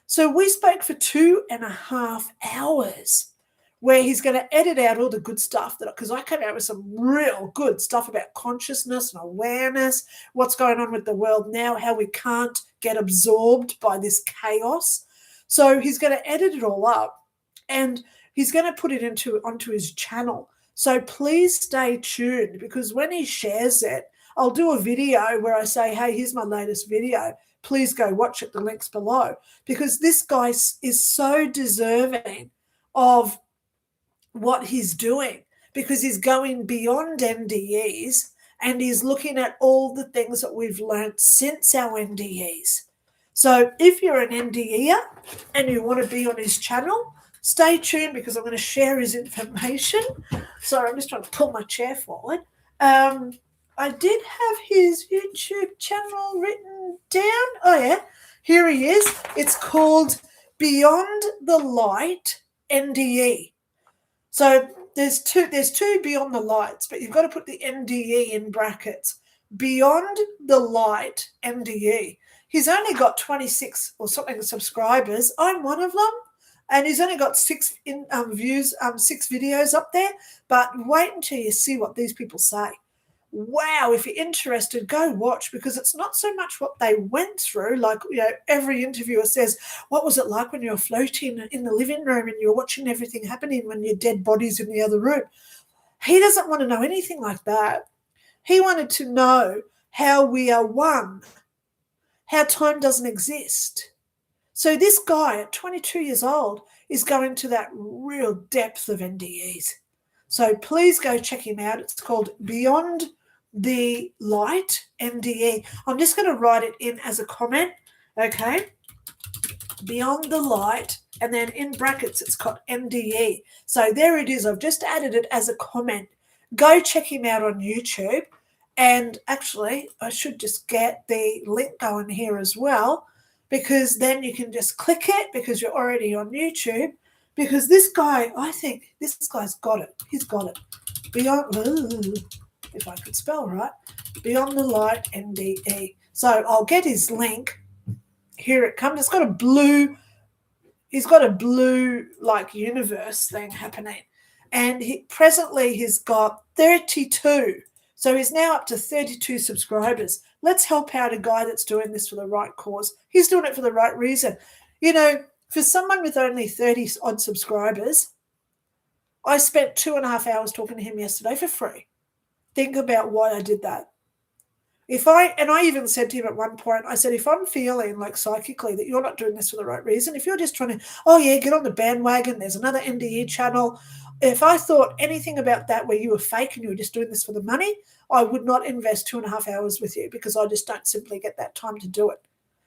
So we spoke for 2.5 hours where he's going to edit out all the good stuff because I came out with some real good stuff about consciousness and awareness, what's going on with the world now, how we can't get absorbed by this chaos. So he's going to edit it all up and he's going to put it onto his channel. So please stay tuned because when he shares it, I'll do a video where I say, hey, here's my latest video. Please go watch it, the link's below, because this guy is so deserving of what he's doing because he's going beyond NDEs and he's looking at all the things that we've learned since our NDEs. So if you're an NDEer and you want to be on his channel, stay tuned because I'm going to share his information. Sorry, I'm just trying to pull my chair forward. I did have his YouTube channel written down. Oh, yeah. Here he is. It's called Beyond the Light NDE. So there's two Beyond the Lights, but you've got to put the NDE in brackets. Beyond the Light NDE. He's only got 26 or something subscribers. I'm one of them. And he's only got 6 views, 6 videos up there. But wait until you see what these people say. Wow, if you're interested, go watch, because it's not so much what they went through. Like, every interviewer says, what was it like when you were floating in the living room and you were watching everything happening when your dead body's in the other room? He doesn't want to know anything like that. He wanted to know how we are one, how time doesn't exist. So this guy at 22 years old is going to that real depth of NDEs. So please go check him out. It's called Beyond the Light NDE. I'm just going to write it in as a comment, okay? Beyond the Light, and then in brackets it's got NDE. So there it is. I've just added it as a comment. Go check him out on YouTube. And actually, I should just get the link going here as well, because then you can just click it because you're already on YouTube. Because this guy, I think this guy's got it. He's got it. Beyond, if I could spell right, Beyond the Light NDE. So I'll get his link. Here it comes. It's got a blue, he's got a blue like universe thing happening. And presently he's got 32. So he's now up to 32 subscribers. Let's help out a guy that's doing this for the right cause. He's doing it for the right reason. For someone with only 30 odd subscribers, I spent 2.5 hours talking to him yesterday for free. Think about why I did that. I even said to him at one point, I said, if I'm feeling like psychically that you're not doing this for the right reason, if you're just trying to, get on the bandwagon, there's another NDE channel. If I thought anything about that where you were fake and you were just doing this for the money, I would not invest 2.5 hours with you, because I just don't simply get that time to do it.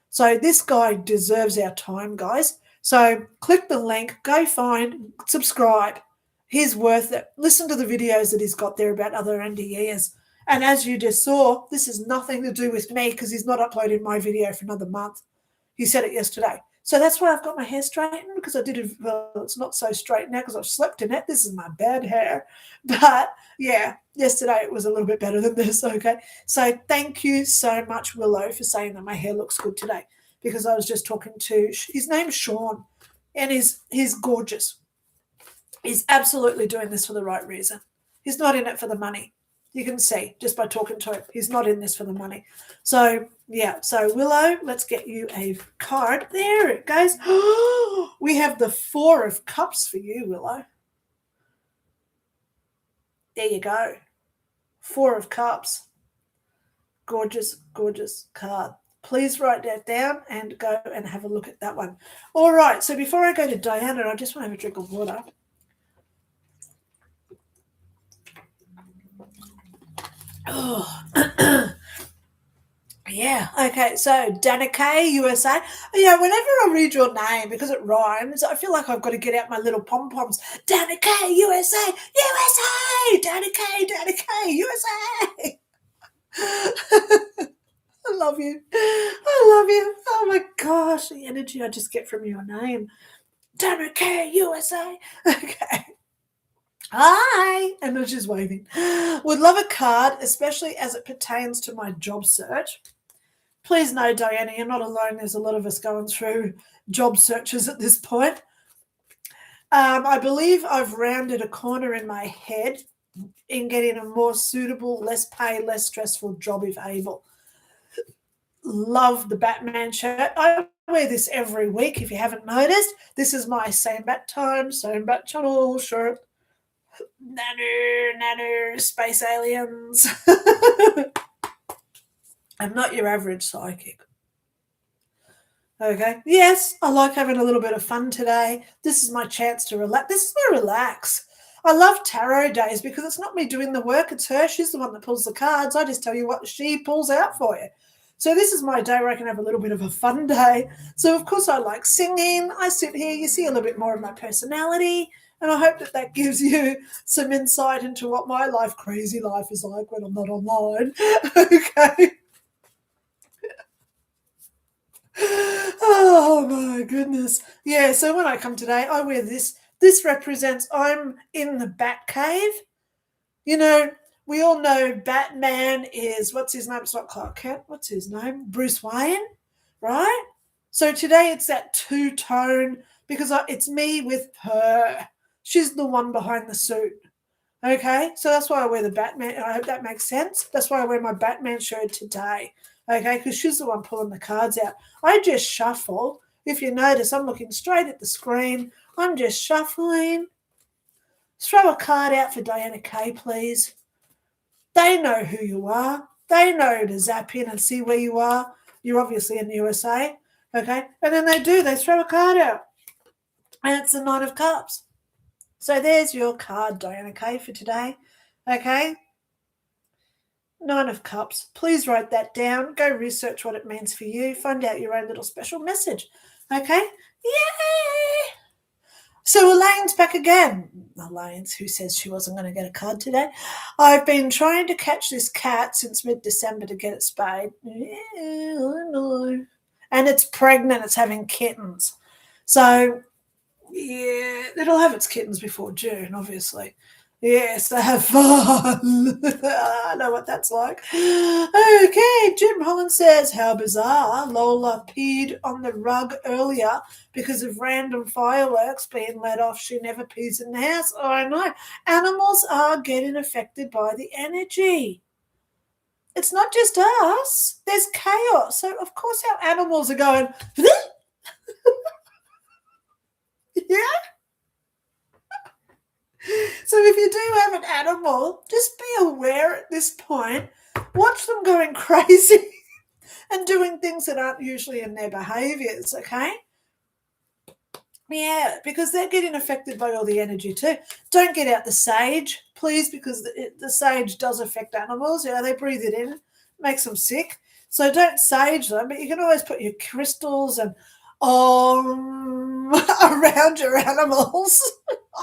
So this guy deserves our time, guys. So click the link, go find, subscribe. He's worth it. Listen to the videos that he's got there about other NDEs. And as you just saw, this has nothing to do with me, because he's not uploading my video for another month. He said it yesterday. So that's why I've got my hair straightened, because I did it. Well, it's not so straight now because I've slept in it. This is my bad hair. But yeah, yesterday it was a little bit better than this, okay? So thank you so much, Willow, for saying that my hair looks good today, because I was just talking to, his name's Sean, and he's gorgeous. He's absolutely doing this for the right reason. He's not in it for the money. You can see just by talking to him, he's not in this for the money. So, yeah. So, Willow, let's get you a card. There it goes. We have the 4 of Cups for you, Willow. There you go. 4 of Cups. Gorgeous, gorgeous card. Please write that down and go and have a look at that one. All right. So, before I go to Diana, I just want to have a drink of water. Oh, yeah. Okay. So Dana K, USA. Yeah. Whenever I read your name, because it rhymes, I feel like I've got to get out my little pom poms. Dana K, USA, USA. Dana K, USA. I love you. I love you. Oh my gosh, the energy I just get from your name. Dana K, USA. Okay. Hi, and I'm just waving. Would love a card, especially as it pertains to my job search. Please know, Diana, you're not alone. There's a lot of us going through job searches at this point. I believe I've rounded a corner in my head in getting a more suitable, less pay, less stressful job if able. Love the Batman shirt. I wear this every week, if you haven't noticed. This is my Same Bat Time, Same Bat Channel shirt. Nanu, space aliens. I'm not your average psychic. Okay. Yes, I like having a little bit of fun today. This is my chance to relax. This is my relax. I love tarot days because it's not me doing the work, it's her. She's the one that pulls the cards. I just tell you what she pulls out for you. So this is my day where I can have a little bit of a fun day. So of course I like singing. I sit here, you see a little bit more of my personality, and I hope that that gives you some insight into what my life, crazy life, is like when I'm not online. Okay. Oh my goodness. Yeah, so when I come today, I wear this. This represents I'm in the Bat Cave. You know, we all know Batman is, what's his name? It's not Clark Kent. What's his name? Bruce Wayne, right? So today it's that two-tone because it's me with her. She's the one behind the suit. Okay, so that's why I wear the Batman. I hope that makes sense. That's why I wear my Batman shirt today. Okay, because she's the one pulling the cards out. I just shuffle. If you notice, I'm looking straight at the screen. I'm just shuffling. Throw a card out for Diana Kay, please. They know who you are. They know to zap in and see where you are. You're obviously in the USA. Okay, and then they throw a card out. And it's the Knight of Cups. So there's your card, Diana Kay, for today. Okay, Nine of Cups. Please write that down. Go research what it means for you. Find out your own little special message. Okay? Yay! So Elaine's back again. Elaine's, who says she wasn't going to get a card today. I've been trying to catch this cat since mid-December to get it spayed. Yeah, I know. And it's pregnant. It's having kittens. So, yeah, it'll have its kittens before June, obviously. Yes, to have fun. I know what that's like. Okay, Jim Holland says, how bizarre. Lola peed on the rug earlier because of random fireworks being let off. She never pees in the house. Oh, I know. Animals are getting affected by the energy. It's not just us. There's chaos. So, of course, our animals are going, yeah. So if you do have an animal, just be aware at this point. Watch them going crazy and doing things that aren't usually in their behaviours, okay? Yeah, because they're getting affected by all the energy too. Don't get out the sage, please, because the sage does affect animals. You know, they breathe it in, makes them sick. So don't sage them, but you can always put your crystals and around your animals.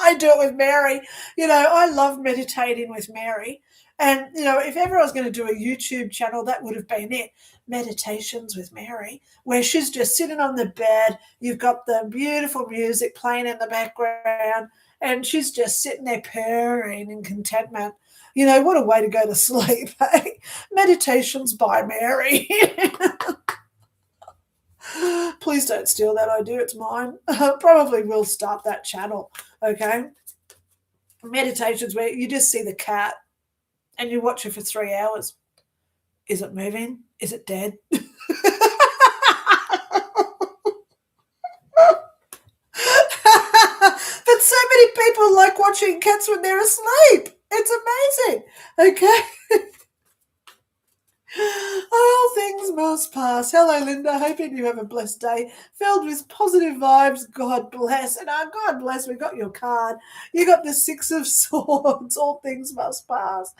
I do it with Mary. You know, I love meditating with Mary. And, you know, if ever I was going to do a YouTube channel, that would have been it. Meditations with Mary, where she's just sitting on the bed. You've got the beautiful music playing in the background, and she's just sitting there purring in contentment. You know, what a way to go to sleep. Eh? Meditations by Mary. Please don't steal that idea. It's mine. Probably will start that channel. Okay. Meditations where you just see the cat and you watch it for 3 hours. Is it moving? Is it dead? But so many people like watching cats when they're asleep. It's amazing. Okay. All things must pass. Hello, Linda. Hoping you have a blessed day filled with positive vibes. God bless. And God bless, we got your card. You got the Six of Swords. All things must pass.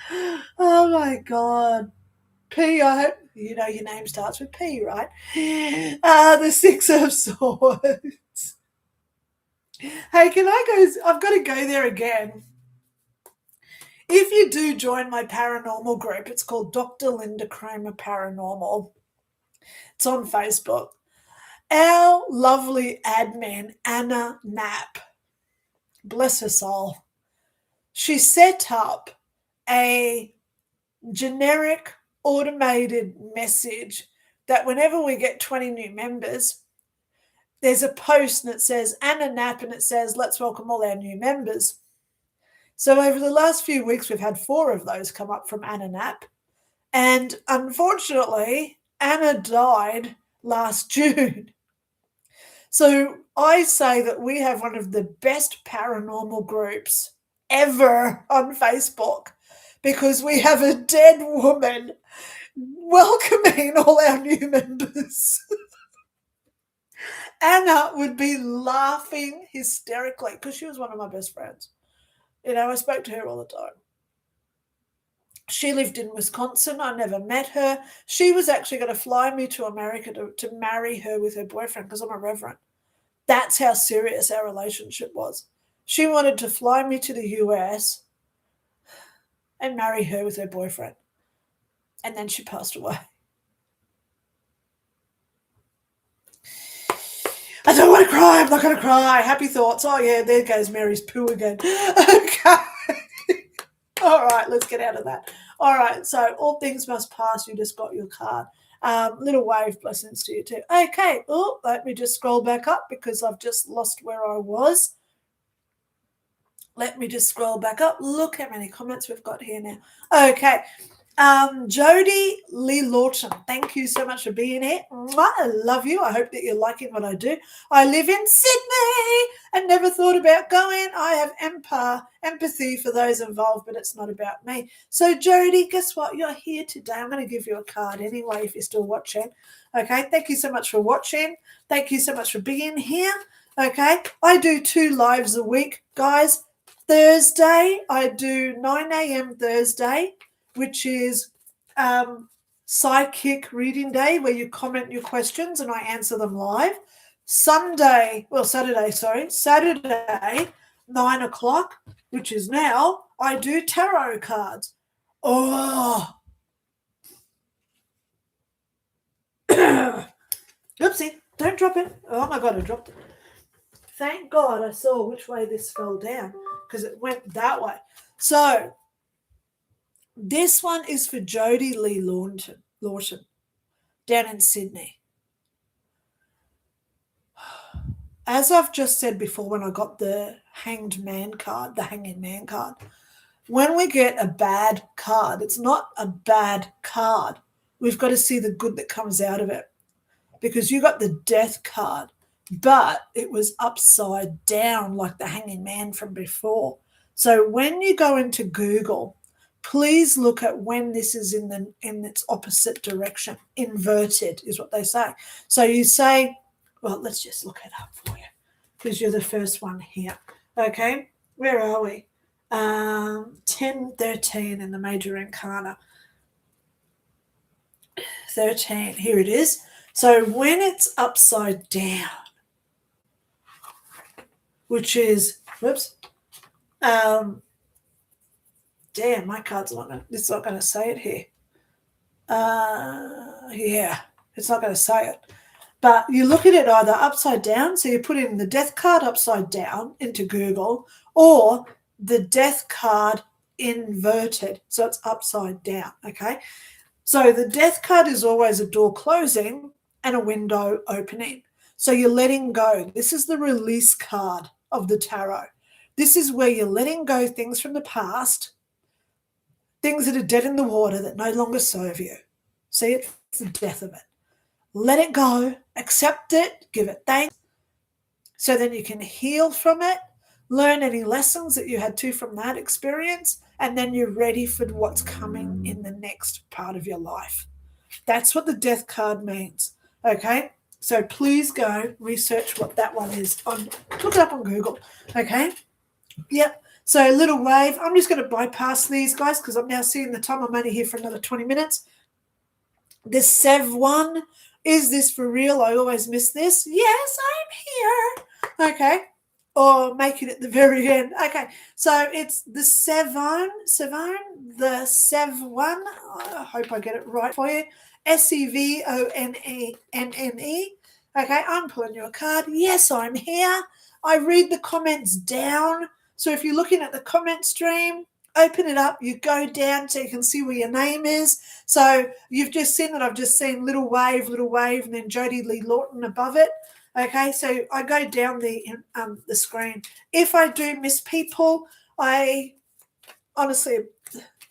Oh, my God. P, I hope you know your name starts with P, right? The Six of Swords. Hey, can I go? I've got to go there again. If you do join my paranormal group, it's called Dr Lynda Cramer Paranormal. It's on Facebook. Our lovely admin, Anna Knapp, bless her soul, she set up a generic automated message that whenever we get 20 new members, there's a post and it says Anna Knapp and it says, let's welcome all our new members. So over the last few weeks, we've had 4 of those come up from Anna Knapp. And unfortunately, Anna died last June. So I say that we have one of the best paranormal groups ever on Facebook because we have a dead woman welcoming all our new members. Anna would be laughing hysterically because she was one of my best friends. I spoke to her all the time. She lived in Wisconsin. I never met her. She was actually going to fly me to America to marry her with her boyfriend because I'm a reverend. That's how serious our relationship was. She wanted to fly me to the US and marry her with her boyfriend. And then she passed away. I don't want to cry. I'm not going to cry. Happy thoughts. Oh, yeah, there goes Mary's poo again. Okay. All right, let's get out of that. All right, so all things must pass. You just got your card. Little wave, blessings to you too. Okay, let me just scroll back up because I've just lost where I was. Let me just scroll back up. Look how many comments we've got here now. Okay. Jody Lee Lawton, thank you so much for being here. I love you. I hope that you're liking what I do. I live in Sydney and never thought about going. I have empathy for those involved, but it's not about me. So, Jody, guess what? You're here today. I'm going to give you a card anyway if you're still watching. Okay, thank you so much for watching. Thank you so much for being here. Okay, I do 2 lives a week, guys. Thursday, I do 9 a.m. Thursday, which is psychic reading day where you comment your questions and I answer them live. Saturday, 9 o'clock, which is now, I do tarot cards. Oh. Oopsie, don't drop it. Oh my God, I dropped it. Thank God I saw which way this fell down because it went that way. So this one is for Jody Lee Lawton down in Sydney. As I've just said before when I got the Hanging Man card, when we get a bad card, it's not a bad card. We've got to see the good that comes out of it because you got the Death card, but it was upside down like the Hanging Man from before. So when you go into Google, please look at when this is in its opposite direction. Inverted is what they say. So you say, well, let's just look it up for you because you're the first one here. Okay, where are we? 1013 in the Major Arcana. 13, here it is. So when it's upside down, which is, damn, my card's it's not going to say it here. Yeah, it's not going to say it. But you look at it either upside down, so you put in the Death card upside down into Google, or the Death card inverted, so it's upside down, okay? So the Death card is always a door closing and a window opening. So you're letting go. This is the release card of the tarot. This is where you're letting go things from the past, things that are dead in the water that no longer serve you. See, it's the death of it. Let it go, accept it, give it thanks, so then you can heal from it, learn any lessons that you had to from that experience, and then you're ready for what's coming in the next part of your life. That's what the Death card means, okay? So please go research what that one is. Look it up on Google, okay? Yep. So little wave. I'm just going to bypass these guys because I'm now seeing the time. I'm only here for another 20 minutes. The Sev one. Is this for real? I always miss this. Yes, I'm here. Okay. Or make it at the very end. Okay. So it's the Sevone, the Sev one. I hope I get it right for you. Sevonenne. Okay. I'm pulling you a card. Yes, I'm here. I read the comments down. So if you're looking at the comment stream, open it up, you go down so you can see where your name is. So you've just seen that I've just seen little wave, and then Jody Lee Lawton above it. Okay, so I go down the screen. If I do miss people, I honestly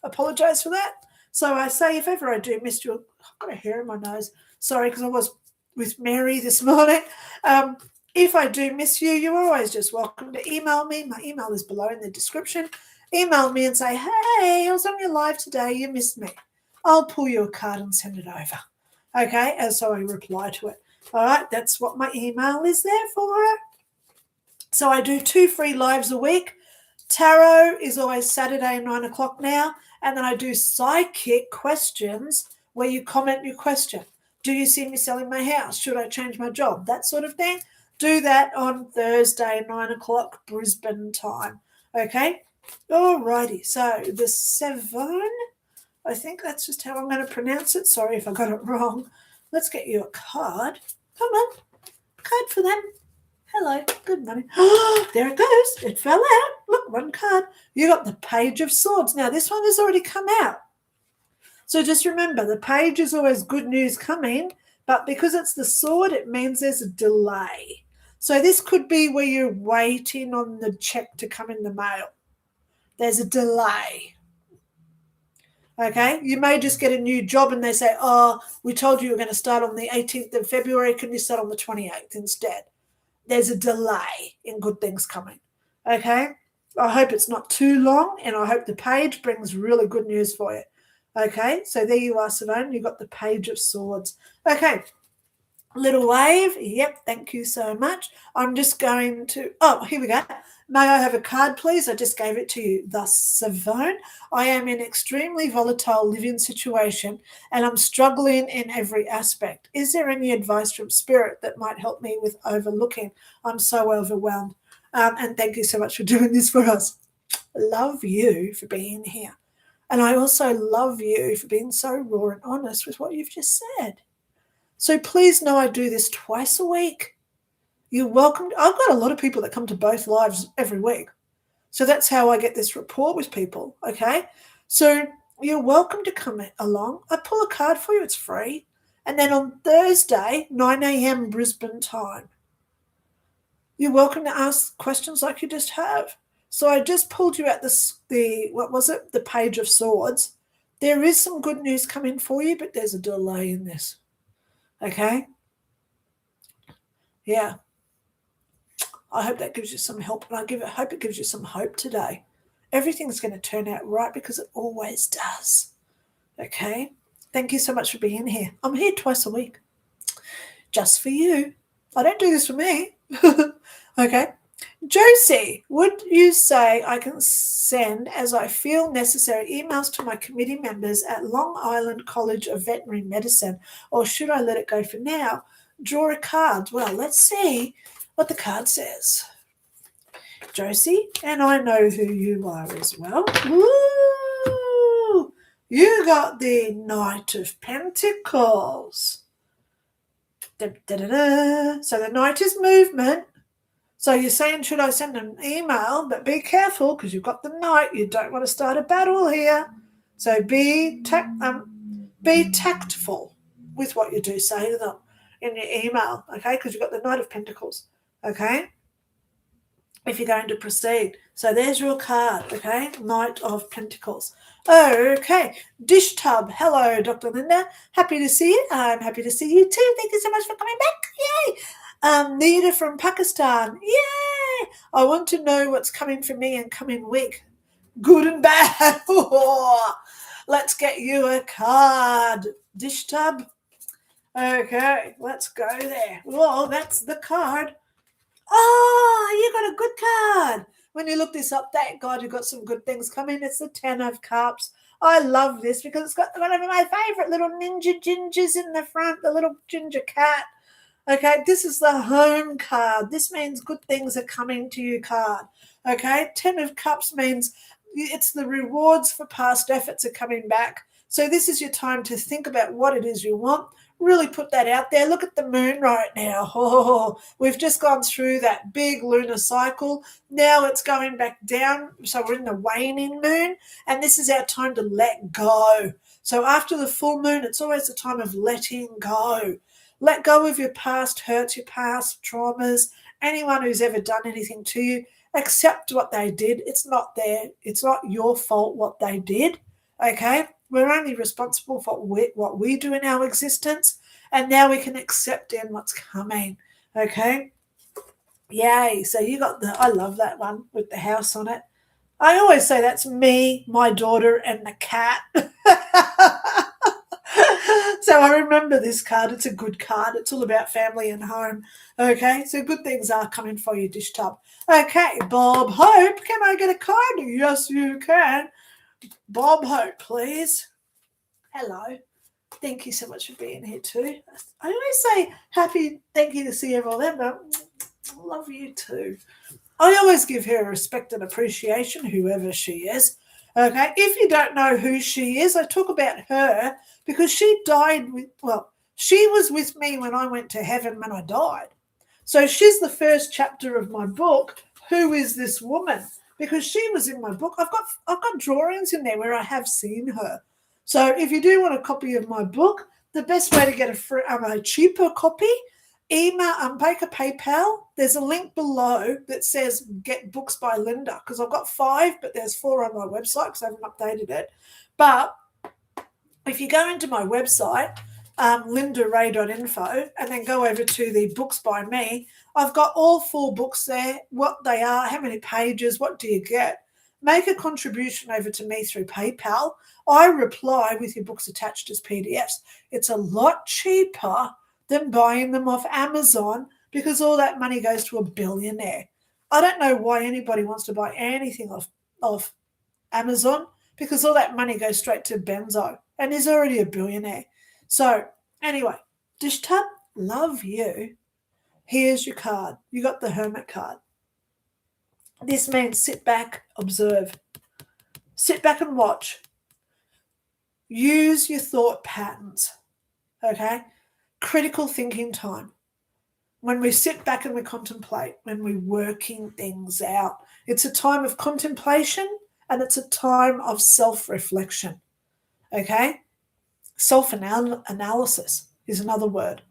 apologize for that. So I say if ever I do miss you, I've got a hair in my nose. Sorry, because I was with Mary this morning. If I do miss you, you're always just welcome to email me. My email is below in the description. Email me and say, hey, I was on your live today. You missed me. I'll pull you a card and send it over. Okay, and so I reply to it. All right, that's what my email is there for. So I do 2 free lives a week. Tarot is always Saturday, 9 o'clock now. And then I do psychic questions where you comment your question. Do you see me selling my house? Should I change my job? That sort of thing. Do that on Thursday, 9 o'clock Brisbane time. Okay? Alrighty. So the 7, I think that's just how I'm going to pronounce it. Sorry if I got it wrong. Let's get you a card. Come on. Card for them. Hello. Good morning. Oh, there it goes. It fell out. Look, one card. You got the Page of Swords. Now, this one has already come out. So just remember, the page is always good news coming, but because it's the sword, it means there's a delay. So this could be where you're waiting on the check to come in the mail. There's a delay. Okay, you may just get a new job and they say, oh, we told you were going to start on the 18th of February. Can you start on the 28th instead? There's a delay in good things coming. Okay, I hope it's not too long, and I hope the page brings really good news for you. Okay, so there you are, Savone. You got the Page of Swords. Okay, little wave. Yep, thank you so much. I'm just going to, oh, here we go. May I have a card, please? I just gave it to you. Thus, Savone, I am in an extremely volatile living situation and I'm struggling in every aspect. Is there any advice from Spirit that might help me with overlooking? I'm so overwhelmed. And thank you so much for doing this for us. Love you for being here. And I also love you for being so raw and honest with what you've just said. So please know I do this twice a week. You're welcome. I've got a lot of people that come to both lives every week. So that's how I get this rapport with people, okay? So you're welcome to come along. I pull a card for you. It's free. And then on Thursday, 9 a.m. Brisbane time, you're welcome to ask questions like you just have. So I just pulled you out the Page of Swords. There is some good news coming for you, but there's a delay in this, okay? Yeah. I hope that gives you some help, and I hope it gives you some hope today. Everything's going to turn out right because it always does. Okay? Thank you so much for being here. I'm here twice a week. Just for you. I don't do this for me. Okay? Josie, would you say I can send, as I feel necessary, emails to my committee members at Long Island College of Veterinary Medicine, or should I let it go for now? Draw a card. Well, let's see what the card says. Josie, and I know who you are as well. Ooh, you got the Knight of Pentacles. Da, da, da, da. So the Knight is movement. So you're saying, should I send an email? But be careful because you've got the Knight. You don't want to start a battle here. So be tactful with what you do say to them in your email, okay? Because you've got the Knight of Pentacles, okay? If you're going to proceed. So there's your card, okay? Knight of Pentacles. Okay. Dish Tub. Hello, Dr. Lynda. Happy to see you. I'm happy to see you too. Thank you so much for coming back. Yay. Nita from Pakistan. Yay. I want to know what's coming for me in coming week. Good and bad. Let's get you a card. Dish Tub. Okay, let's go there. Well, that's the card. Oh, you got a good card. When you look this up, thank God you got some good things coming. It's the 10 of Cups. I love this because it's got one of my favourite little ninja gingers in the front, the little ginger cat. Okay, this is the home card. This means good things are coming to you card. Okay, 10 of Cups means it's the rewards for past efforts are coming back. So this is your time to think about what it is you want. Really put that out there. Look at the moon right now. Oh, we've just gone through that big lunar cycle. Now it's going back down. So we're in the waning moon, and this is our time to let go. So after the full moon, it's always the time of letting go. Let go of your past hurts, your past traumas, anyone who's ever done anything to you. Accept what they did. It's not your fault what they did, okay? We're only responsible for what we do in our existence, and now we can accept in what's coming, okay? Yay. So you got I love that one with the house on it. I always say that's me, my daughter, and the cat. So I remember this card. It's a good card. It's all about family and home. Okay, so good things are coming for you, Dish Tub. Okay, Bob Hope, can I get a card? Yes, you can. Bob Hope, please. Hello. Thank you so much for being here too. I always say happy, thank you to see everyone, but I love you too. I always give her respect and appreciation, whoever she is. Okay, if you don't know who she is, I talk about her because she died with, well, she was with me when I went to heaven when I died. So she's the first chapter of my book. Who is this woman? Because she was in my book. I've got drawings in there where I have seen her. So if you do want a copy of my book, the best way to get a cheaper copy, make a PayPal. There's a link below that says get books by Lynda, because I've got 5, but there's 4 on my website because I haven't updated it. But if you go into my website, lindaray.info, and then go over to the books by me, I've got all 4 books there, what they are, how many pages, what do you get. Make a contribution over to me through PayPal. I reply with your books attached as PDFs. It's a lot cheaper than buying them off Amazon because all that money goes to a billionaire. I don't know why anybody wants to buy anything off Amazon because all that money goes straight to Benzo and he's already a billionaire. So anyway, Dish Tub, love you. Here's your card. You got the Hermit card. This means sit back, observe. Sit back and watch. Use your thought patterns, okay? Critical thinking time. When we sit back and we contemplate, when we're working things out, it's a time of contemplation and it's a time of self-reflection, okay? Self-analysis is another word.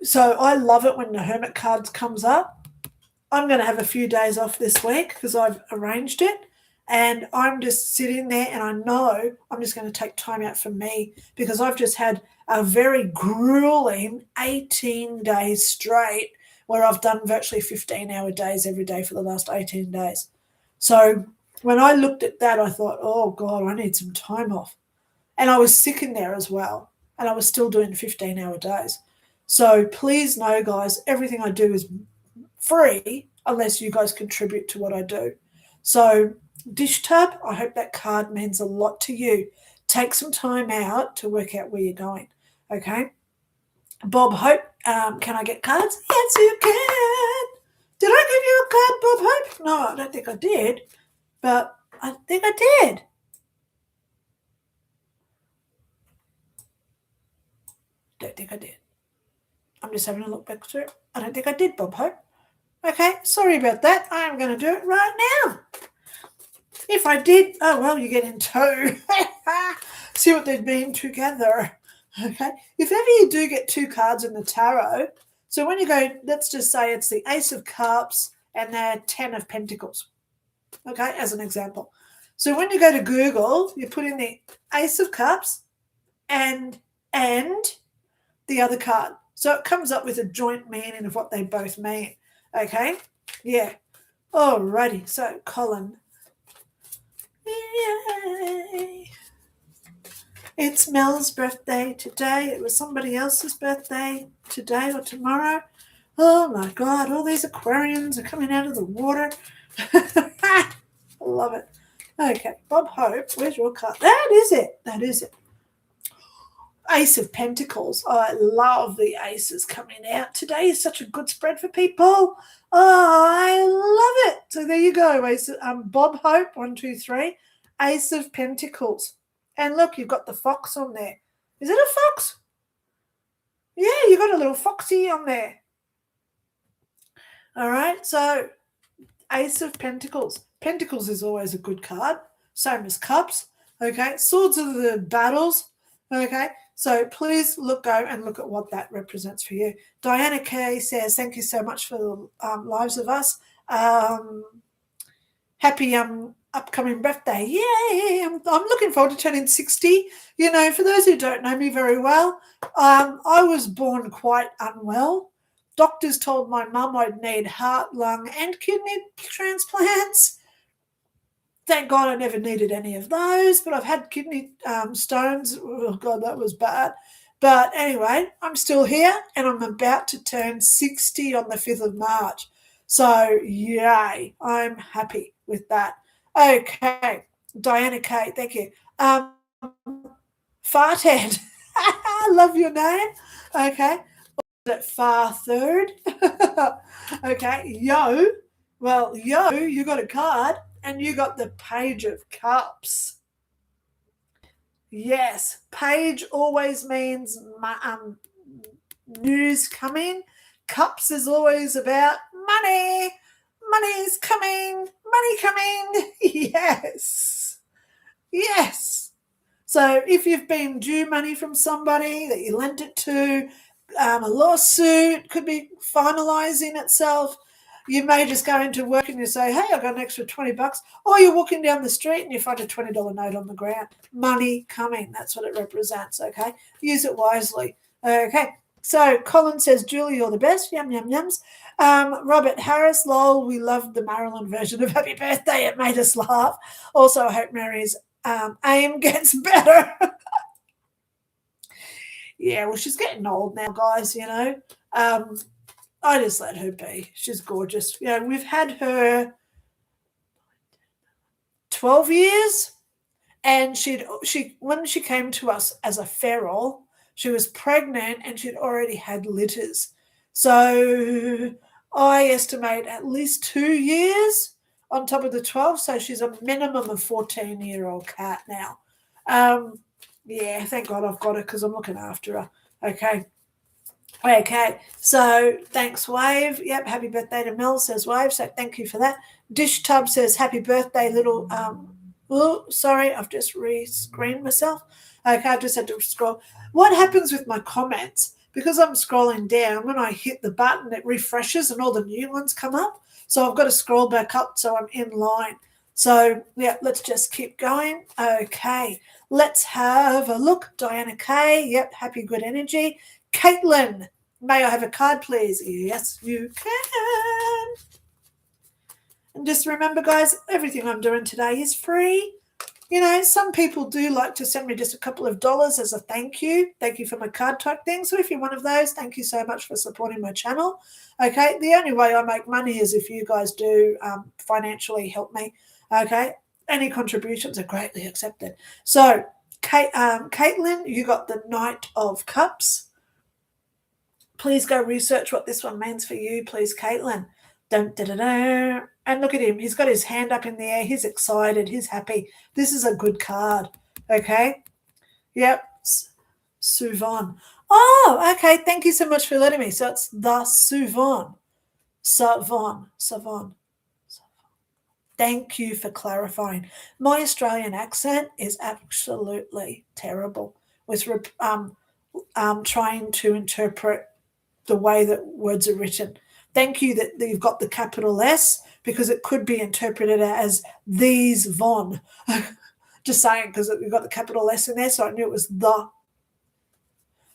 So I love it when the Hermit card comes up. I'm going to have a few days off this week because I've arranged it. And I'm just sitting there and I know I'm just going to take time out for me because I've just had a very grueling 18 days straight where I've done virtually 15-hour days every day for the last 18 days. So when I looked at that, I thought, oh, God, I need some time off. And I was sick in there as well. And I was still doing 15-hour days. So please know, guys, everything I do is free unless you guys contribute to what I do. So Dish Tub, I hope that card means a lot to you. Take some time out to work out where you're going, okay? Bob Hope, can I get cards? Yes, you can. Did I give you a card, Bob Hope? No, I don't think I did, but I think I did. Don't think I did. I'm just having a look back through it. I don't think I did, Bob Hope. Okay, sorry about that. I'm going to do it right now. If I did, oh, well, you get in 2. See what they've been together. Okay. If ever you do get 2 cards in the tarot, so when you go, let's just say it's the Ace of Cups and the 10 of Pentacles. Okay, as an example. So when you go to Google, you put in the Ace of Cups and the other card. So it comes up with a joint meaning of what they both mean. Okay? Yeah. Alrighty. So, Colin. Yay. It's Mel's birthday today. It was somebody else's birthday today or tomorrow. Oh my God, all these Aquarians are coming out of the water. I love it. Okay, Bob Hope, where's your card? That is it. That is it. Ace of Pentacles. Oh, I love the aces coming out. Today is such a good spread for people. Oh, I love it. So there you go. Ace, Bob Hope, 1, 2, 3. Ace of Pentacles. And look, you've got the fox on there. Is it a fox? Yeah, you've got a little foxy on there. All right, so Ace of Pentacles. Pentacles is always a good card. Same as Cups. Okay, Swords are the battles. Okay, so please go and look at what that represents for you. Diana Kay says, thank you so much for the lives of us. Happy upcoming birthday. Yay! I'm looking forward to turning 60. You know, for those who don't know me very well, I was born quite unwell. Doctors told my mum I'd need heart, lung, and kidney transplants. Thank God I never needed any of those, but I've had kidney stones. Oh, God, that was bad. But anyway, I'm still here and I'm about to turn 60 on the 5th of March. So, yay, I'm happy with that. Okay, Diana K, thank you. Farthead, I love your name. Okay, at far third. Okay, Yo. Well, Yo, you got a card and you got the Page of Cups. Yes, page always means news coming. Cups is always about money. Money's coming. Money coming. Yes. Yes. So if you've been due money from somebody that you lent it to, a lawsuit could be finalising itself. You may just go into work and you say, hey, I've got an extra $20. Or you're walking down the street and you find a $20 note on the ground. Money coming. That's what it represents, okay? Use it wisely. Okay. So Colin says, Julie, you're the best. Yum, yum, yums. Robert Harris, lol, we loved the Maryland version of Happy Birthday. It made us laugh. Also, I hope Mary's aim gets better. Yeah, well, she's getting old now, guys, you know. I just let her be. She's gorgeous. You know, we've had her 12 years, and when she came to us as a feral, she was pregnant and she'd already had litters. So I estimate at least 2 years on top of the 12. So she's a minimum of 14-year-old cat now. Yeah, thank God I've got her because I'm looking after her. Okay, so thanks, Wave. Yep, happy birthday to Mel, says Wave. So thank you for that. Dish Tub says happy birthday, little. Oh, sorry, I've just re-screened myself. Okay, I just had to scroll. What happens with my comments? Because I'm scrolling down, when I hit the button, it refreshes and all the new ones come up. So I've got to scroll back up so I'm in line. So, yeah, let's just keep going. Okay, let's have a look. Diana K, yep, happy good energy. Caitlin, may I have a card, please? Yes, you can. And just remember, guys, everything I'm doing today is free. You know, some people do like to send me just a couple of dollars as a thank you. Thank you for my card type thing. So if you're one of those, thank you so much for supporting my channel. Okay, the only way I make money is if you guys do financially help me. Okay, any contributions are greatly accepted. So, Caitlin, you got the Knight of Cups. Please go research what this one means for you, please, Caitlin. Dun, dun, dun, dun. And look at him. He's got his hand up in the air. He's excited. He's happy. This is a good card. Okay. Yep. Suvon. Oh, okay. Thank you so much for letting me. So it's the Suvon. Savon. Thank you for clarifying. My Australian accent is absolutely terrible with trying to interpret the way that words are written. Thank you that you've got the capital S, because it could be interpreted as these Von. Just saying, because we've got the capital S in there, so I knew it was the.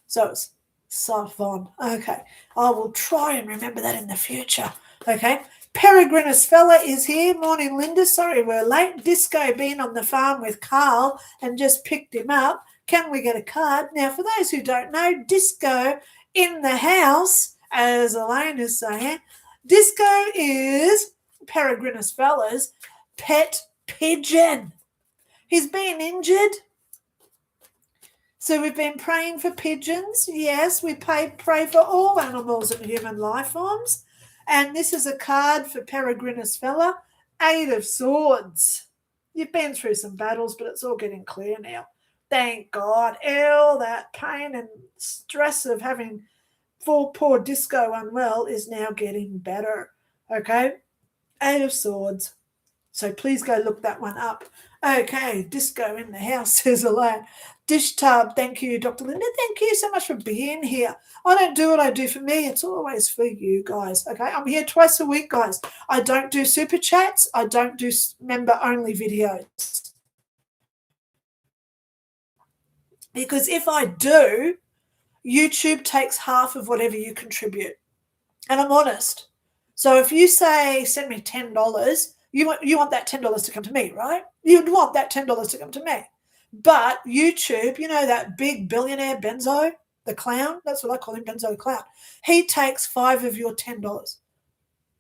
So it's Savon. Okay. I will try and remember that in the future. Okay. Peregrinus fella is here. Morning, Linda. Sorry we're late. Disco been on the farm with Carl and just picked him up. Can we get a card? Now, for those who don't know, Disco in the house, as Elaine is saying, Disco is Peregrinus fella's pet pigeon. He's been injured. So we've been praying for pigeons. Yes, we pray for all animals and human life forms. And this is a card for Peregrinus fella, 8 of Swords. You've been through some battles, but it's all getting clear now. Thank God. All that pain and stress of having poor Disco unwell is now getting better. Okay? 8 of Swords. So please go look that one up. Okay, Disco in the house, says Elaine. Dish Tub, thank you, Dr. Lynda. Thank you so much for being here. I don't do what I do for me. It's always for you guys, okay? I'm here twice a week, guys. I don't do super chats. I don't do member-only videos. Because if I do, YouTube takes half of whatever you contribute. And I'm honest. So if you say, send me $10, you want that $10 to come to me, right? You'd want that $10 to come to me. But YouTube, you know that big billionaire Benzo? the clown, that's what I call him, Benzo the Clown, he takes 5 of your $10.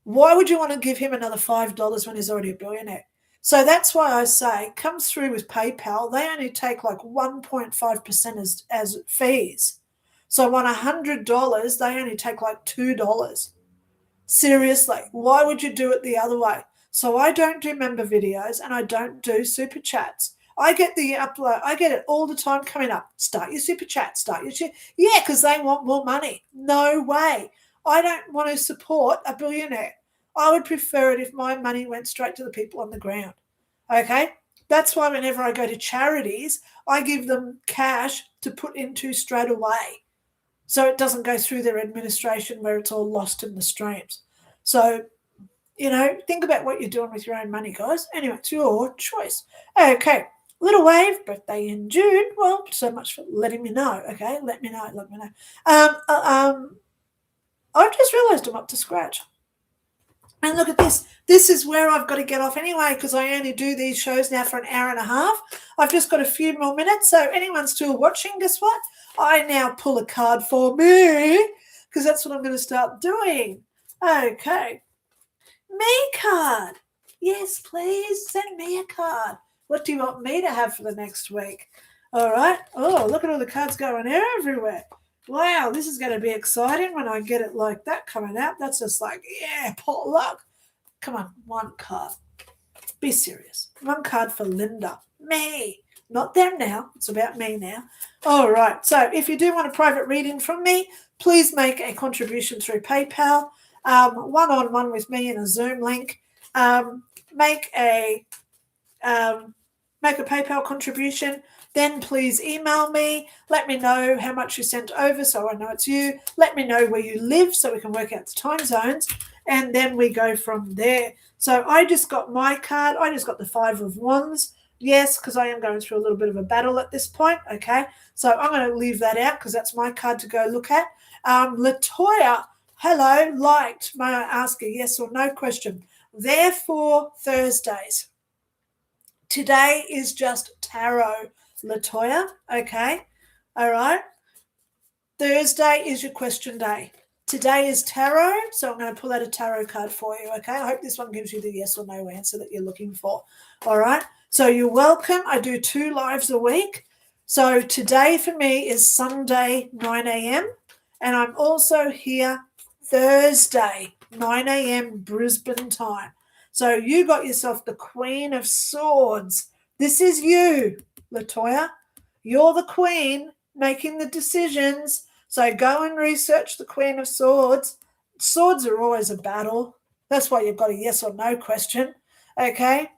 Why would you want to give him another $5 when he's already a billionaire? So that's why I say come through with PayPal. They only take like 1.5% as fees. So on $100, they only take like $2. Seriously, why would you do it the other way? So I don't do member videos and I don't do super chats. I get the upload. I get it all the time coming up. Start your super chat. Start your chat. Yeah, because they want more money. No way. I don't want to support a billionaire. I would prefer it if my money went straight to the people on the ground. Okay? That's why whenever I go to charities, I give them cash to put into straight away. So it doesn't go through their administration where it's all lost in the streams. So, think about what you're doing with your own money, guys. Anyway, it's your choice. Okay. Little Wave, birthday in June. Well, so much for letting me know. Okay, let me know. I've just realised I'm up to scratch. And look at this. This is where I've got to get off anyway because I only do these shows now for an hour and a half. I've just got a few more minutes. So anyone still watching, guess what? I now pull a card for me because that's what I'm going to start doing. Okay. Me card. Yes, please send me a card. What do you want me to have for the next week? All right. Oh, look at all the cards going everywhere. Wow, this is going to be exciting when I get it like that coming out. That's just like, yeah, potluck. Come on, one card. Be serious. One card for Linda. Me. Not them now. It's about me now. All right. So if you do want a private reading from me, please make a contribution through PayPal, one-on-one with me in a Zoom link. Make a PayPal contribution. Then please email me. Let me know how much you sent over so I know it's you. Let me know where you live so we can work out the time zones. And then we go from there. So I just got my card. I just got the 5 of Wands. Yes, because I am going through a little bit of a battle at this point. Okay. So I'm going to leave that out because that's my card to go look at. Latoya, hello, liked. May I ask a yes or no question? Therefore, Thursdays. Today is just tarot, Latoya, okay? All right? Thursday is your question day. Today is tarot, so I'm going to pull out a tarot card for you, okay? I hope this one gives you the yes or no answer that you're looking for, all right? So you're welcome. I do 2 lives a week. So today for me is Sunday, 9 a.m., and I'm also here Thursday, 9 a.m. Brisbane time. So you got yourself the Queen of Swords. This is you, Latoya. You're the queen making the decisions. So go and research the Queen of Swords. Swords are always a battle. That's why you've got a yes or no question. Okay?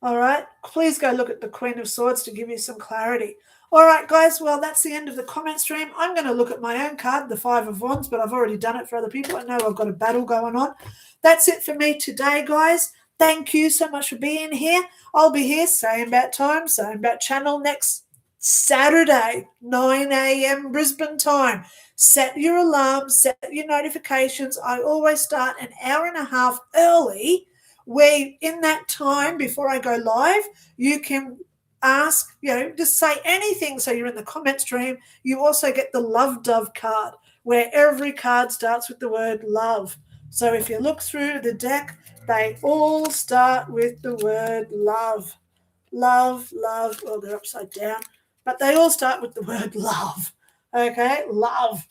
All right? Please go look at the Queen of Swords to give you some clarity. All right, guys. Well, that's the end of the comment stream. I'm going to look at my own card, the 5 of Wands, but I've already done it for other people. I know I've got a battle going on. That's it for me today, guys. Thank you so much for being here. I'll be here, same bat time, same bat channel next Saturday, 9 a.m. Brisbane time. Set your alarms, set your notifications. I always start an hour and a half early where in that time before I go live, you can ask, just say anything. So you're in the comment stream. You also get the Love Dove card where every card starts with the word love. So if you look through the deck, they all start with the word love. Love, love. Well, they're upside down. But they all start with the word love. Okay, love.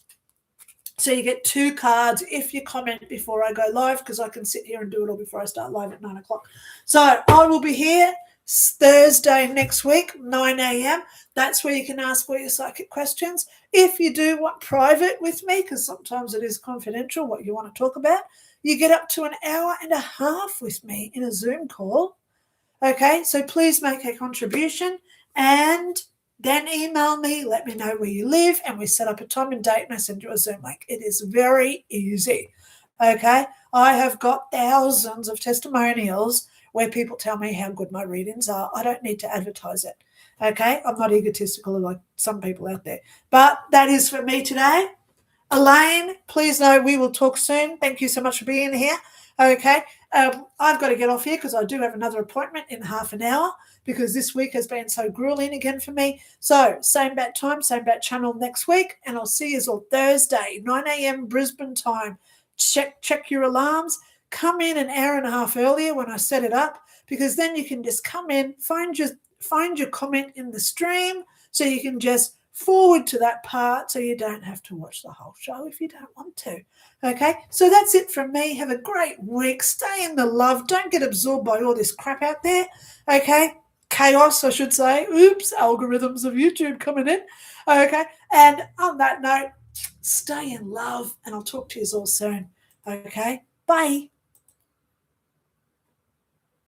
So you get 2 cards if you comment before I go live because I can sit here and do it all before I start live at 9 o'clock. So I will be here Thursday next week, 9 a.m. That's where you can ask all your psychic questions. If you do want private with me, because sometimes it is confidential what you want to talk about, you get up to an hour and a half with me in a Zoom call. Okay, so please make a contribution and then email me, let me know where you live, and we set up a time and date and I send you a Zoom link. It is very easy. Okay, I have got thousands of testimonials where people tell me how good my readings are. I don't need to advertise it. Okay, I'm not egotistical like some people out there. But that is for me today. Elaine, please know we will talk soon. Thank you so much for being here. Okay, I've got to get off here because I do have another appointment in half an hour because this week has been so grueling again for me. So same bat time, same bat channel next week, and I'll see you all Thursday, 9 a.m. Brisbane time. Check your alarms. Come in an hour and a half earlier when I set it up, because then you can just come in, find your comment in the stream, so you can just forward to that part so you don't have to watch the whole show if you don't want to. Okay, so that's it from me. Have a great week. Stay in the love. Don't get absorbed by all this crap out there. Okay, chaos, I should say. Oops, algorithms of YouTube coming in. Okay, and on that note, stay in love, and I'll talk to you all soon. Okay, bye.